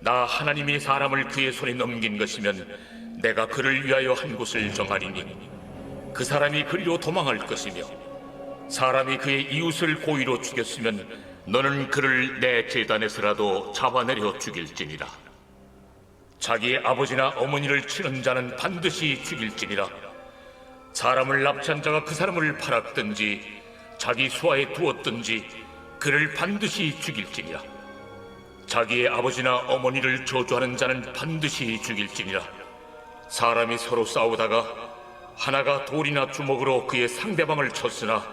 나 하나님이 사람을 그의 손에 넘긴 것이면 내가 그를 위하여 한 곳을 정하리니 그 사람이 그리로 도망할 것이며 사람이 그의 이웃을 고의로 죽였으면 너는 그를 내 제단에서라도 잡아내려 죽일지니라. 자기의 아버지나 어머니를 치는 자는 반드시 죽일지니라. 사람을 납치한 자가 그 사람을 팔았든지 자기 수하에 두었든지 그를 반드시 죽일지니라. 자기의 아버지나 어머니를 저주하는 자는 반드시 죽일지니라. 사람이 서로 싸우다가 하나가 돌이나 주먹으로 그의 상대방을 쳤으나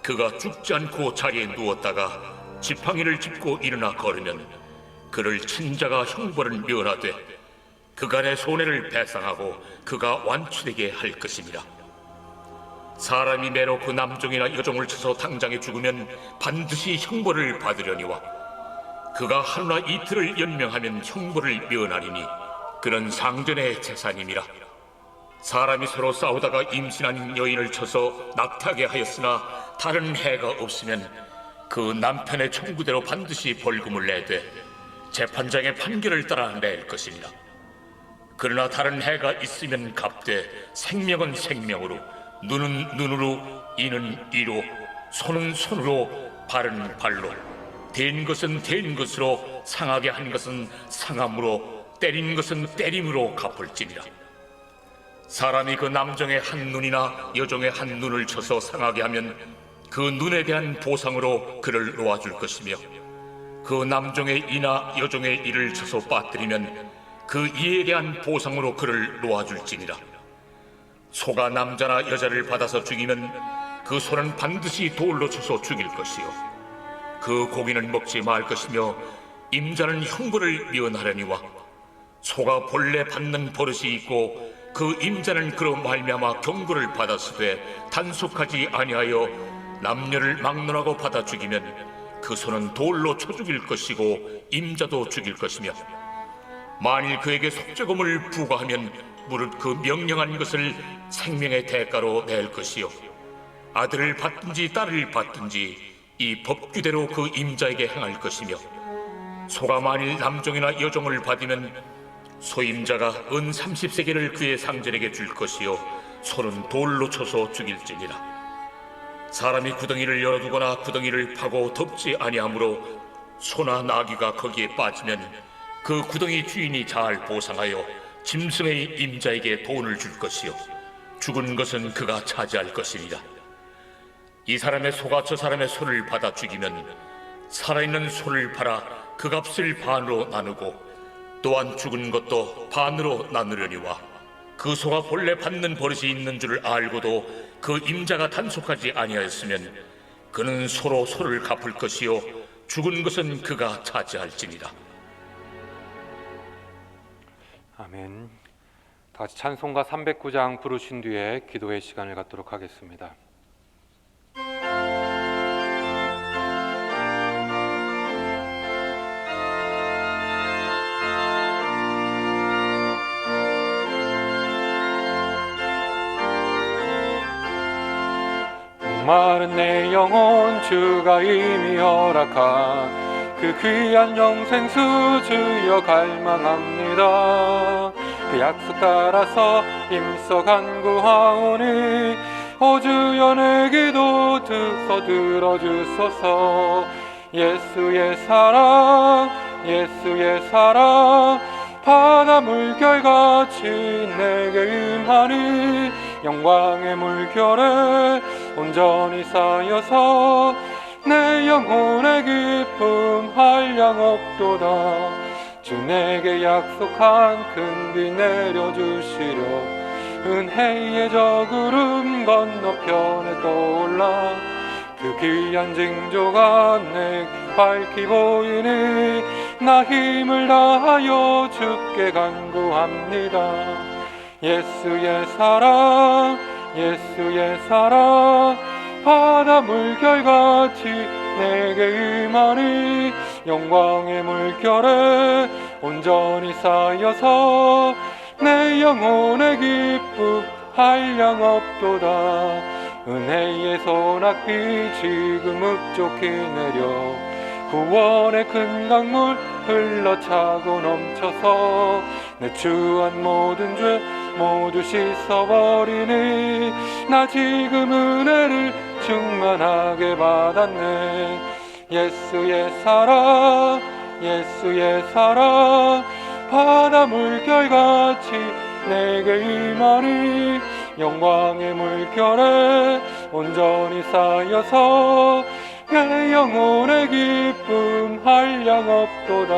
그가 죽지 않고 자리에 누웠다가 지팡이를 짚고 일어나 걸으면 그를 친 자가 형벌을 면하되 그간의 손해를 배상하고 그가 완치되게 할 것입니다. 사람이 매로 그 남종이나 여종을 쳐서 당장에 죽으면 반드시 형벌을 받으려니와 그가 하루나 이틀을 연명하면 형벌을 면하리니 그는 상전의 재산임이라. 사람이 서로 싸우다가 임신한 여인을 쳐서 낙태하게 하였으나 다른 해가 없으면 그 남편의 청구대로 반드시 벌금을 내되 재판장의 판결을 따라 낼 것이니라. 그러나 다른 해가 있으면 갚되 생명은 생명으로 눈은 눈으로 이는 이로 손은 손으로 발은 발로 된 것은 된 것으로 상하게 한 것은 상함으로 때린 것은 때림으로 갚을지니라. 사람이 그 남종의 한 눈이나 여종의 한 눈을 쳐서 상하게 하면 그 눈에 대한 보상으로 그를 놓아줄 것이며 그 남종의 이나 여종의 이를 쳐서 빠뜨리면 그 이에 대한 보상으로 그를 놓아줄지니라. 소가 남자나 여자를 받아서 죽이면 그 소는 반드시 돌로 쳐서 죽일 것이요 그 고기는 먹지 말 것이며 임자는 형벌을 면하려니와 소가 본래 받는 버릇이 있고 그 임자는 그로 말미암아 경고를 받았으되 단속하지 아니하여 남녀를 막론하고 받아 죽이면 그 소는 돌로 쳐 죽일 것이고 임자도 죽일 것이며 만일 그에게 속죄금을 부과하면 무릇 그 명령한 것을 생명의 대가로 낼 것이요 아들을 받든지 딸을 받든지 이 법규대로 그 임자에게 행할 것이며 소가 만일 남종이나 여종을 받으면 소임자가 은 30세겔을 그의 상전에게 줄 것이요 소는 돌로 쳐서 죽일지니라. 사람이 구덩이를 열어두거나 구덩이를 파고 덮지 아니하므로 소나 나귀가 거기에 빠지면 그 구덩이 주인이 잘 보상하여 짐승의 임자에게 돈을 줄 것이요 죽은 것은 그가 차지할 것이니라. 이 사람의 소가 저 사람의 소를 받아 죽이면 살아있는 소를 팔아 그 값을 반으로 나누고 또한 죽은 것도 반으로 나누려니와 그 소가 본래 받는 버릇이 있는 줄을 알고도 그 임자가 단속하지 아니하였으면 그는 소로 소를 갚을 것이요 죽은 것은 그가 차지할지니라. 아멘. 다시 찬송가 309장 부르신 뒤에 기도의 시간을 갖도록 하겠습니다. 목마른 내 영혼 주가 이미 허락한 그 귀한 영생수 주여 갈망합니다. 그 약속 따라서 힘써 간구하오니 오 주여 내 기도 들어주소서. 예수의 사랑 예수의 사랑 바다 물결같이 내게 임하니 영광의 물결에 온전히 쌓여서 내 영혼의 기쁨 한량 없도다. 주 내게 약속한 큰 비 내려주시려 은혜의 저 구름 건너편에 떠올라 그 귀한 징조가 내 밝히 보이니 나 힘을 다하여 주께 간구합니다. 예수의 사랑 예수의 사랑 바다 물결같이 내게 임하니 영광의 물결에 온전히 쌓여서 내 영혼의 기쁨 한량 없도다. 은혜의 소낙비 지금 흡족히 내려 구원의 큰 강물 흘러차고 넘쳐서 내 추한 모든 죄 모두 씻어버리니 나 지금 은혜를 충만하게 받았네. 예수의 사랑 예수의 사랑 바다 물결같이 내게 임하니 영광의 물결에 온전히 쌓여서 내 영혼의 기쁨 한량 없도다.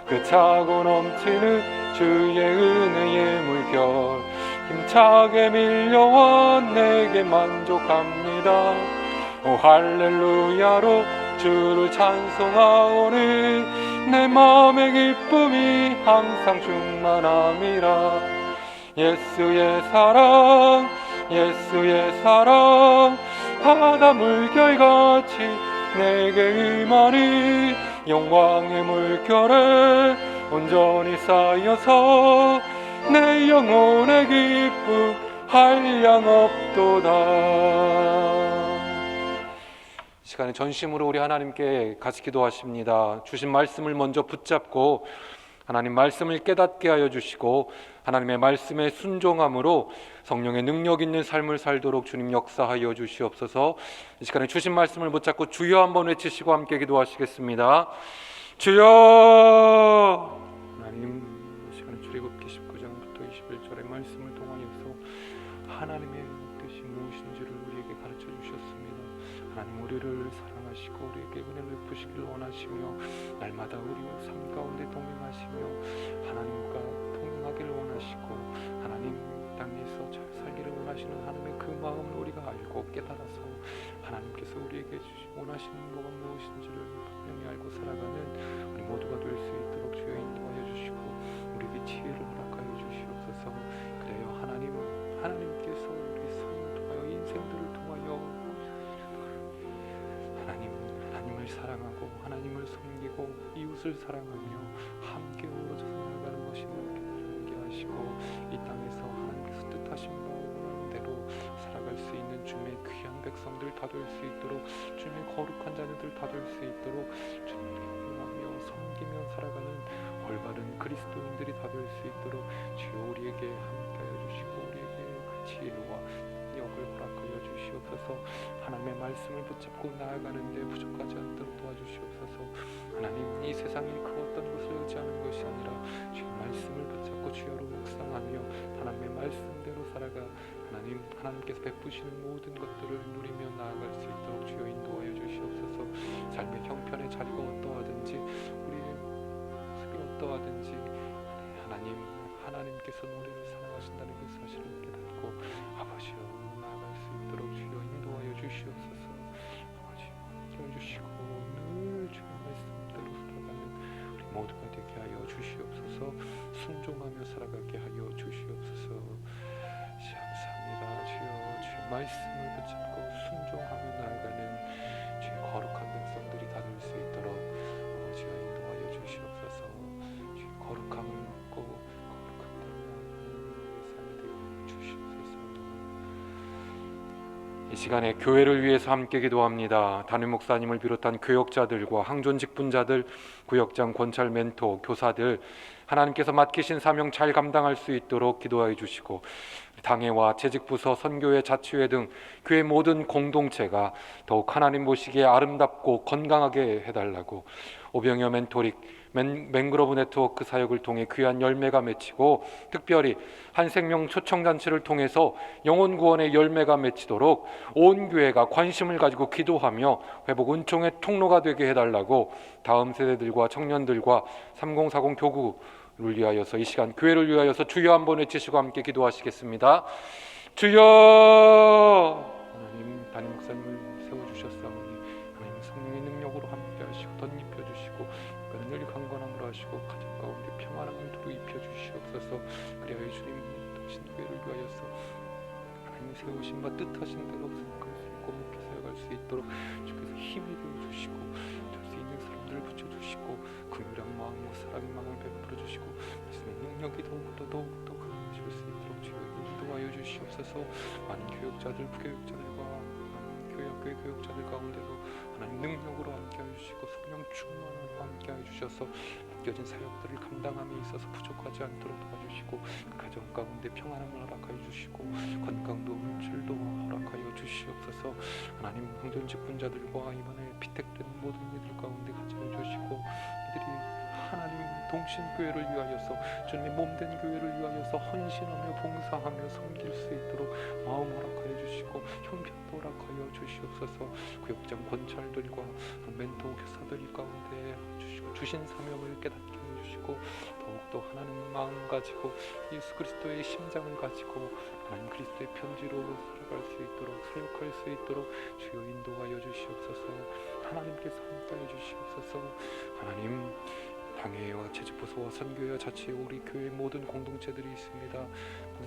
그 차고 넘치는 주의 은혜의 물결 힘차게 밀려와 내게 만족합니다. 오 할렐루야로 주를 찬송하오니 내 마음의 기쁨이 항상 충만함이라. 예수의 사랑 예수의 사랑 바다 물결같이 내게 임하니 영광의 물결에 온전히 쌓여서 내 영혼의 기쁨 한량 없도다. 이 시간에 전심으로 우리 하나님께 같이 기도하십니다. 주신 말씀을 먼저 붙잡고 하나님 말씀을 깨닫게 하여 주시고 하나님의 말씀에 순종함으로 성령의 능력 있는 삶을 살도록 주님 역사하여 주시옵소서. 이 시간에 주신 말씀을 붙잡고 주여 한번 외치시고 함께 기도하시겠습니다. 주여. 하나님 이 시간에 출애굽기 19장부터 21절의 말씀을 통하여서 하나님의 뜻이 무엇인지를 우리에게 가르쳐 주셨습니다. 하나님 우리를 사랑하시고 우리에게 은혜를 베푸시길 원하시며 날마다 우리와 삶 가운데 동행하시며 하나님과 동행하기를 원하시고 하나님 땅에서 잘 살기를 원하시는 하나님의 그 마음을 우리가 알고 깨달아서 하나님께서 우리에게 원하시는 것은 무엇인지를 분명히 알고 살아가는 우리 모두가 될 수 있도록 주여 인도하여 주시고 우리에게 지혜를 허락하여 주시옵소서. 그래요 하나님께서 우리 삶을 통하여 인생들을 통하여 하나님을 사랑하고 하나님을 섬기고 이웃을 사랑하며 함께 어우러져 살아가는 것이 되게 하시고 이 땅에서 하나님께서 뜻하신 바 원하는 대로 살아갈 수 있는 주님의 귀한 백성들 다 될 수 있도록 주님의 거룩한 자녀들 다 될 수 있도록 주님을 행하며 섬기며 살아가는 올바른 그리스도인들이 다 될 수 있도록 주여 우리에게 함께하여 주시고 우리에게 그 지혜와 역을 허락하여 주시옵소서. 하나님의 말씀을 붙잡고 나아가는 데 부족하지 않도록 도와주시옵소서. 하나님 이 세상의 그 어떤 것을 의지하는 것이 아니라 주의 말씀을 붙잡고 주여로 묵상하며 하나님의 말씀대로 살아가 하나님께서 베푸시는 모든 것들을 누리며 나아갈 수 있도록 주여 인도하여 주시옵소서. 삶의 형편의 자리가 어떠하든지 우리의 모습이 어떠하든지 하나님께서 우리를 사랑하신다는 그 사실을 깨닫고 아버지여 나아갈 수 있도록 주여 인도하여 주시옵소서. 아버지여 함께해 주시고 늘 주의 말씀대로 살아가는 우리 모두가 되게 하여 주시옵소서. 순종하며 살아가게 하여 주시옵소서. 감사합니다. 주여 주의 말씀을 붙잡고 순종하며 나아가는 주의 거룩한 백성들이 다 될 수 있도록 아버지여 인도하여 주시옵소서. 주의 거룩함을 묻고 거룩한 대로 나아가는 삶이 되게 주시옵소서. 이 시간에 교회를 위해서 함께 기도합니다. 담임 목사님을 비롯한 교역자들과 항존 직분자들, 구역장, 권찰, 멘토, 교사들 하나님께서 맡기신 사명 잘 감당할 수 있도록 기도하여 주시고, 당회와 재직부서, 선교회, 자치회 등 교회 모든 공동체가 더욱 하나님 보시기에 아름답고 건강하게 해달라고, 오병이어 멘토릭 맹그로브 네트워크 사역을 통해 귀한 열매가 맺히고, 특별히 한생명 초청잔치를 통해서 영혼 구원의 열매가 맺히도록 온 교회가 관심을 가지고 기도하며 회복 은총의 통로가 되게 해달라고, 다음 세대들과 청년들과 3040 교구를 위하여서, 이 시간 교회를 위하여서 주여 한번 외치시고 함께 기도하시겠습니다. 주여! 하나님, 담임 목사님을 세워주셨사오니 하나님 성령의 능력으로 함께 하시고 덧입혀 주시고 늘 강건함으로 하시고 가정 가운데 평안함을 두루 입혀 주시옵소서. 그리하여 주님 당신교회를 위하여서 하나님 세우신 바 뜻하신 대로 생각할 수 있고 목회 사역할 수 있도록 주께서 힘이 되어 주시고, 될 수 있는 사람들을 붙여주시고, 긍휼한 마음과 사랑의 마음을 베풀어 주시고, 말씀의 능력이 더욱더 강해질 수 있도록 주여 인도하여 주시옵소서. 많은 교역자들, 부교역자들과 교회 교역자들 가운데도 하나님 능력으로 함께하여 주시고, 성령 충만함으로 함께하여 주셔서 맡겨진 사역들을 감당함에 있어서 부족하지 않도록 도와주시고, 가정 가운데 평안함을 허락하여 주시고, 건강도 물질도 허락하여 주시옵소서. 하나님, 항존 직분자들과 이번에 피택된 모든 이들 가운데 가져여 주시고, 이들이 하나님 동신교회를 위하여서, 주님의 몸된 교회를 위하여서 헌신하며 봉사하며 섬길 수 있도록 마음 허락하여 주시고, 형편도 허락하여 주시옵소서. 구역장 권찰들과 멘토 교사들 가운데 주신 사명을 깨닫게 해주시고, 더욱더 하나님 마음 가지고 예수 그리스도의 심장을 가지고 하나님 그리스도의 편지로 살아갈 수 있도록, 사역할 수 있도록 주여 인도하여 주시옵소서. 하나님께서 함께하여 주시옵소서. 하나님, 당회와 재직부서와 선교회와 자치회, 우리 교회 모든 공동체들이 있습니다.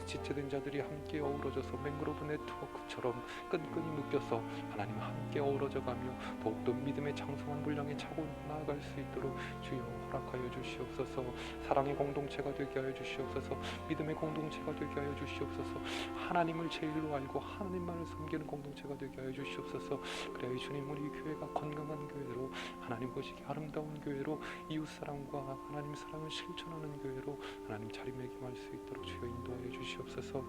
지체된 자들이 함께 어우러져서 맹그로브 네트워크처럼 끈끈이 묶여서 하나님 함께 어우러져가며 더욱더 믿음의 장성한 분량에 차고 나아갈 수 있도록 주여 허락하여 주시옵소서. 사랑의 공동체가 되게 하여 주시옵소서. 믿음의 공동체가 되게 하여 주시옵소서. 하나님을 제일로 알고 하나님만을 섬기는 공동체가 되게 하여 주시옵소서. 그래야 주님, 우리 교회가 건강한 교회로, 하나님 보시기 아름다운 교회로, 이웃사랑과 하나님 사랑을 실천하는 교회로 하나님 자리매김할 수 있도록 주여 인도하여 주시옵소서.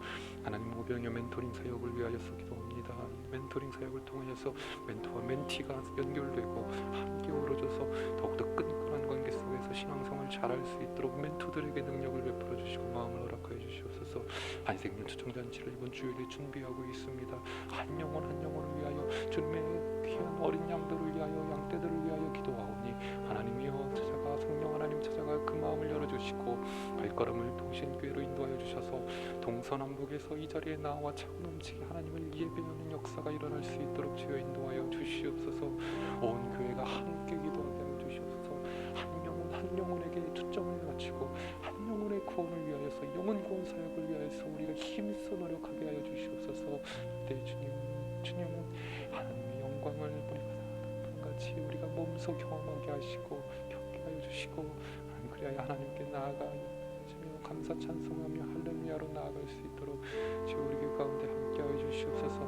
하나님, 오병이어 멘토링 사역을 위하여서 기도합니다. 멘토링 사역을 통해서 멘토와 멘티가 연결되고 함께 어우러져서 더욱더 끈끈한 관계 속에서 신앙생활을 잘할 수 있도록 멘토들에게 능력을 베풀어 주시고 마음을 허락하여 주시옵소서. 한생명 초청잔치를 이번 주일에 준비하고 있습니다. 한 영혼 한 영혼을 위하여, 주님의 귀한 어린 양들을 위하여, 양떼들을 위하여 기도하오니 하나님이여 찾아가, 성령 하나님 찾아가 그 마음을 열어주시고 발걸음을 동신교회로 인도하여 주셔서 동서남북에서 이 자리에 나와 차고 넘치게 하나님을 예배하는 역사가 일어날 수 있도록 주여 인도하여 주시옵소서. 온 교회가 함께 기도하게 하여 주시옵소서. 한 영혼 한 영혼에게 초점을 맞추고 한 영혼의 구원을 위하여서, 영혼 구원 사역을 위하여서 우리가 힘써 노력하게 하여 주시옵소서. 네, 주님은 하나님의 영광을 우리가 같이 우리가 몸소 경험하게 하시고 겪게 하여 주시고, 그리하여 하나님께 나아가며 감사 찬송하며 할렐루야로 나아갈 수 있도록 주여 우리 교회 가운데 함께하여 주시옵소서.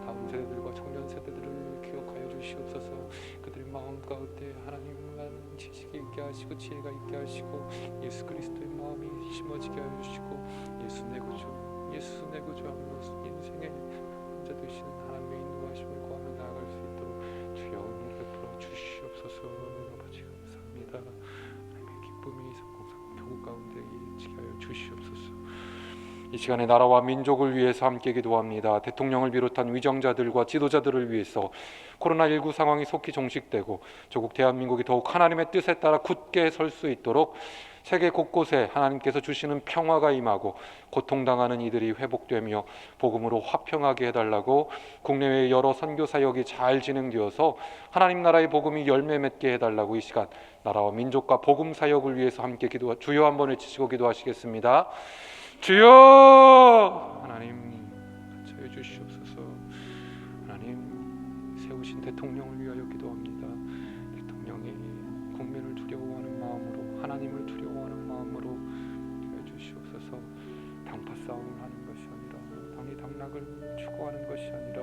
다음 세대들과 청년 세대들을 기억하여 주시옵소서. 그들의 마음 가운데 하나님만 지식이 있게 하시고 지혜가 있게 하시고 예수 그리스도의 마음이 심어지게 하여 주시고, 예수 내 구주하며 인생의 혼자 되시는 하나님의 인도하심을 구하며 나아갈 수 있도록 주여 은혜를 베풀어 주시옵소서. 아버지 감사합니다. 하나님의 기쁨이 성공상 교구 가운데 이치게 하여 주시옵소서. 이 시간에 나라와 민족을 위해서 함께 기도합니다. 대통령을 비롯한 위정자들과 지도자들을 위해서 코로나19 상황이 속히 종식되고 조국 대한민국이 더욱 하나님의 뜻에 따라 굳게 설 수 있도록 세계 곳곳에 하나님께서 주시는 평화가 임하고 고통당하는 이들이 회복되며 복음으로 화평하게 해달라고, 국내외 여러 선교 사역이 잘 진행되어서 하나님 나라의 복음이 열매 맺게 해달라고, 이 시간 나라와 민족과 복음 사역을 위해서 함께 주여 한번 외치시고 기도하시겠습니다. 주여! 하나님 같이 주시옵소서. 하나님, 세우신 대통령을 위하여 기도합니다. 대통령이 국민을 두려워하는 마음으로, 하나님을 두려워하는 마음으로 위하여 주시옵소서. 당파 싸움을 하는 것이 아니라, 당리 당락을 추구하는 것이 아니라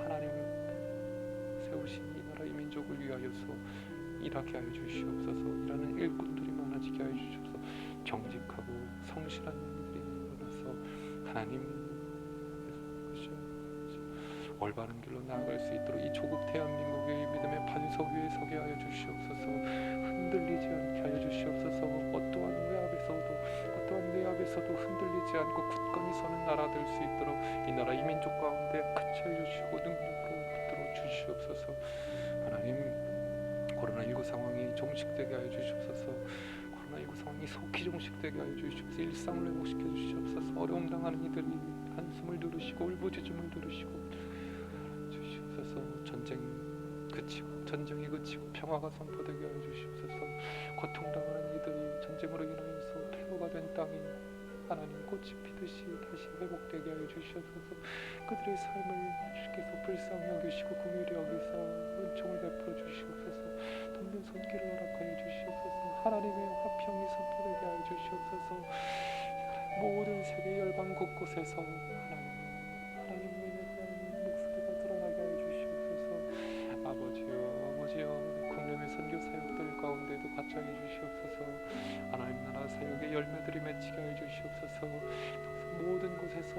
하나님 세우신 이 나라 이 민족을 위하여서 일하게 하여 주시옵소서. 일하는 일꾼들이 많아지게 하여 주시옵소서. 정직하고 성실한 이들이 일어나서 하나님 올바른 길로 나아갈 수 있도록 이 조국 대한민국의 믿음의 반석 위에 서게 하여 주시옵소서. 흔들리지 않게 하여 주시옵소서. 어떠한 외압에서도 흔들리지 않고 굳건히 서는 나라 될 수 있도록 이 나라 이 민족 가운데 같이 하여 주시고 능력으로 붙들어 주시옵소서. 하나님 코로나19 상황이 종식되게 하여 주시옵소서. 코로나19 상황이 속히 종식되게 하여 주시옵소서. 일상을 회복시켜 주시옵소서. 어려움 당하는 이들이 한숨을 들으시고 울부짖음을 들으시고 주시옵소서. 전쟁이 그치고 평화가 선포되게 하여 주시옵소서. 고통당하는 이들이 전쟁으로 인하여서 폐허가 된 땅이 하나님 꽃이 피듯이 다시 회복되게 하여 주시옵소서. 그들의 삶을 주께서 불쌍히 여기시고 긍휼히 여기서 은총을 베풀어 주시옵소서. 돕는 손길을 허락하여 주시옵소서. 하나님의 화평이 선포되게 하여 주시옵소서. 모든 세계 열방 곳곳에서 하나님의 목소리가 드러나게 하여 주시옵소서. 아버지여 국내의 선교 사역들 가운데도 같이 하여 주시옵소서. 하나님 나라 사역의 열매들이 맺히게 하여 주시옵소서. 모든 곳에서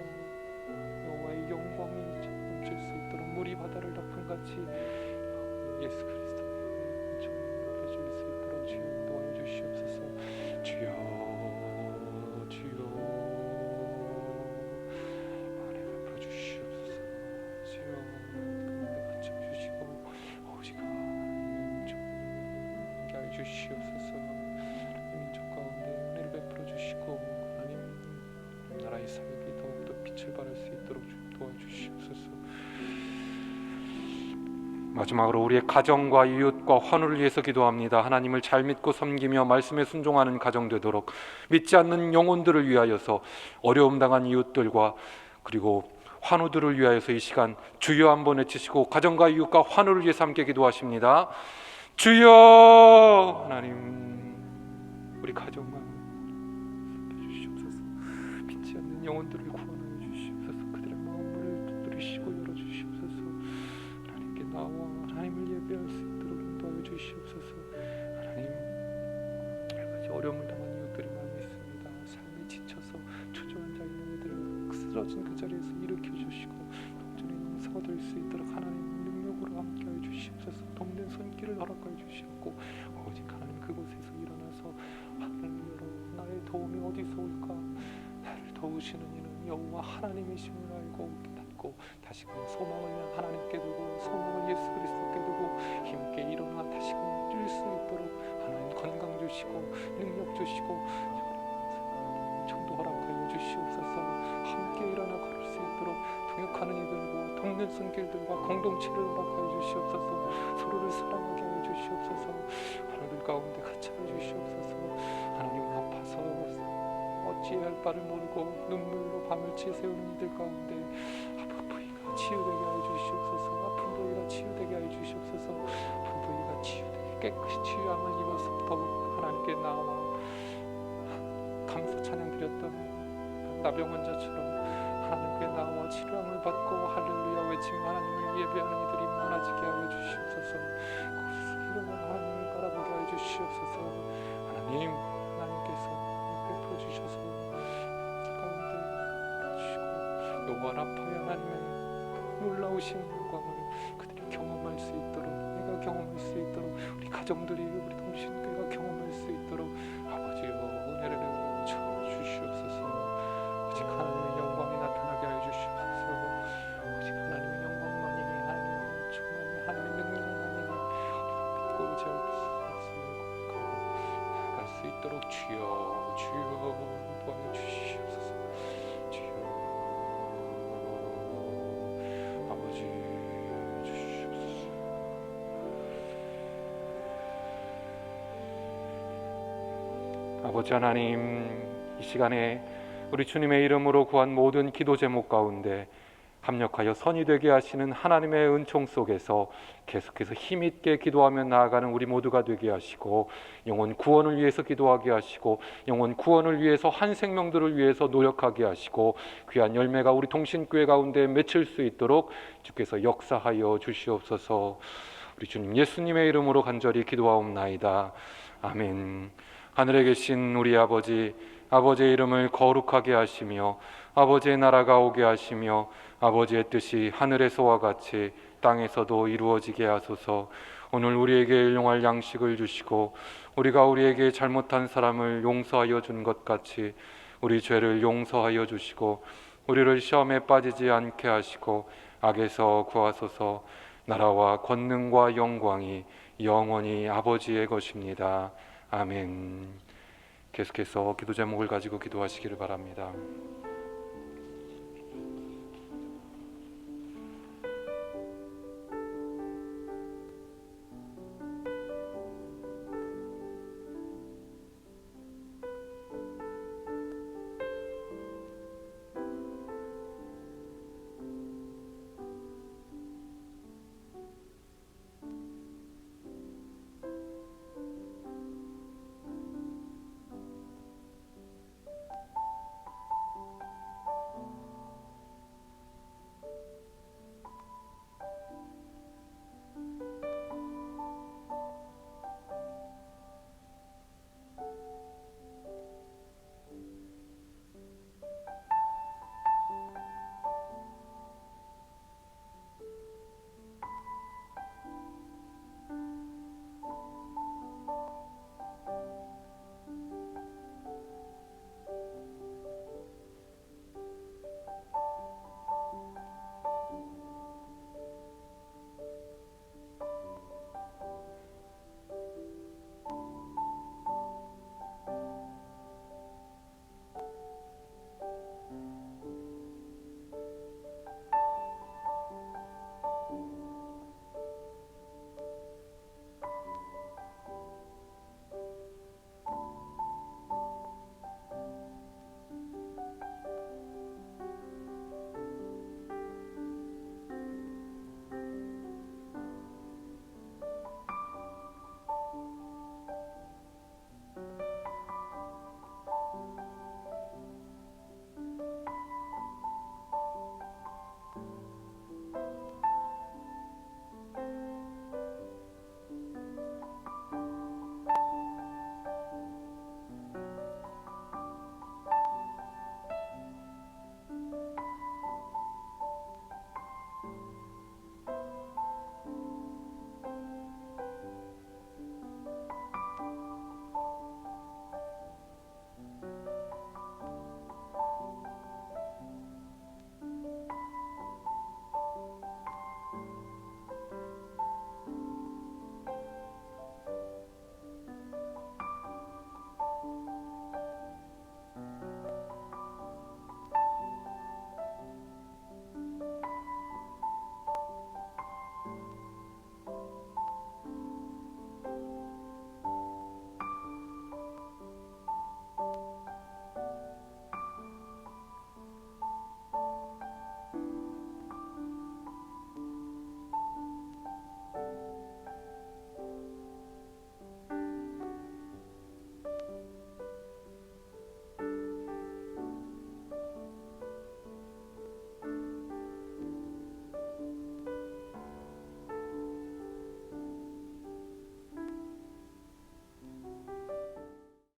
여호와의 영광이 넘칠 수 있도록 물이 바다를 덮은 같이 예수 그리스도의 은총이 높아질 수 있도록 주여 인도하여 주시옵소서. 주여 은혜 베풀어 주시옵소서. 주여 은혜 받쳐 주시고 오직 하나님 하여 주시옵소서. 민족 가운데 은혜를 베풀어 주시고 하나님 나라의 사역이 더욱더 빛을 발할 수 있도록 도와주시옵소서. 마지막으로 우리의 가정과 이웃과 환우를 위해서 기도합니다. 하나님을 잘 믿고 섬기며 말씀에 순종하는 가정 되도록 믿지 않는 영혼들을 위하여서 어려움 당한 이웃들과 그리고 환우들을 위하여서 이 시간 주여 한번 외치시고 가정과 이웃과 환우를 위해서 함께 기도하십니다. 주여 하나님 우리 가정만 주시옵소서. 믿지 않는 영혼들을 구원하여 주시옵소서. 그들의 마음을 두드리시고 열어주시옵소서. 하나님께 나와 하나님을 예배할 수 있도록 인도하여 주시옵소서. 하나님 여러가지 어려움을 당한 이웃들이 많이 있습니다. 삶이 지쳐서 주저앉아 있는 이들을 쓰러진 그 자리에서 일으켜 주시고 동전의 용사가 될 수 있도록 하나님 능력으로 함께하여 주시옵소서. 돕는 손길을 허락하여 주시옵고 오직 하나님 그곳에서 일어나서 하늘을 열어 나의 도움이 어디서 올까? 나를 도우시는 이는 여호와 하나님이심을 알고 깨닫고 다시금 소망을 하나님께 두고 소망을 예수 그리스도께 두고 힘있게 일어나 다시금 뛸 수 있도록 하나님 건강 주시고 능력 주시고 정도 허락하여 주시옵소서. 함께 일어나 걸을 수 있도록 동역하는 이들과 돕는 손길들과 공동체를 허락하여 주시옵소서. 서로를 사랑하게 하여 주시옵소서. 하나님 가운데 같이 하여 주시옵소서. 하나님 아파서 어찌할 바를 모르고 눈물로 밤을 지새우는 이들 가운데 아픈 부위가 치유되게 하여 주시옵소서. 아픈 부위가 치유되게 하여 주시옵소서. 아픈 부위가 치유되게 깨끗이 치유함을 입어서 더욱 하나님께 나와 감사 찬양 드렸던 나병 환자처럼 하나님께 나와 치료함을 받고 할렐루야 외치며 하나님을 예배하는 이들이 많아지게 하여 주시옵소서. 거기서 일어나 하나님을 바라보게 하여 주시옵소서. 하나님 베풀어 주셔서 가운데 주시고 여호와 라파의 하나님의 놀라우신 영광을 그들이 경험할 수 있도록 내가 경험할 수 있도록 우리 가정들이 우리 동신교회가 경험할 수 있도록 아버지여 은혜를 줘 주시옵소서. 오직 하나님의 영광이 나타나게 하여 주시옵소서. 오직 하나님의 영광만이 하나님의 충만히 하나님의 능력만이 믿고 의지할 수 나아갈 수 있도록 주여 도와주시옵소서. 주여 아버지 주시옵소서. 아버지 하나님 이 시간에 우리 주님의 이름으로 구한 모든 기도 제목 가운데 합력하여 선이 되게 하시는 하나님의 은총 속에서 계속해서 힘있게 기도하며 나아가는 우리 모두가 되게 하시고, 영혼 구원을 위해서 기도하게 하시고, 영혼 구원을 위해서 한 생명들을 위해서 노력하게 하시고, 귀한 열매가 우리 동신교회 가운데 맺힐 수 있도록 주께서 역사하여 주시옵소서. 우리 주님 예수님의 이름으로 간절히 기도하옵나이다. 아멘. 하늘에 계신 우리 아버지, 아버지의 이름을 거룩하게 하시며 아버지의 나라가 오게 하시며 아버지의 뜻이 하늘에서와 같이 땅에서도 이루어지게 하소서. 오늘 우리에게 일용할 양식을 주시고 우리가 우리에게 잘못한 사람을 용서하여 준 것 같이 우리 죄를 용서하여 주시고 우리를 시험에 빠지지 않게 하시고 악에서 구하소서. 나라와 권능과 영광이 영원히 아버지의 것입니다. 아멘. 계속해서 기도 제목을 가지고 기도하시기를 바랍니다.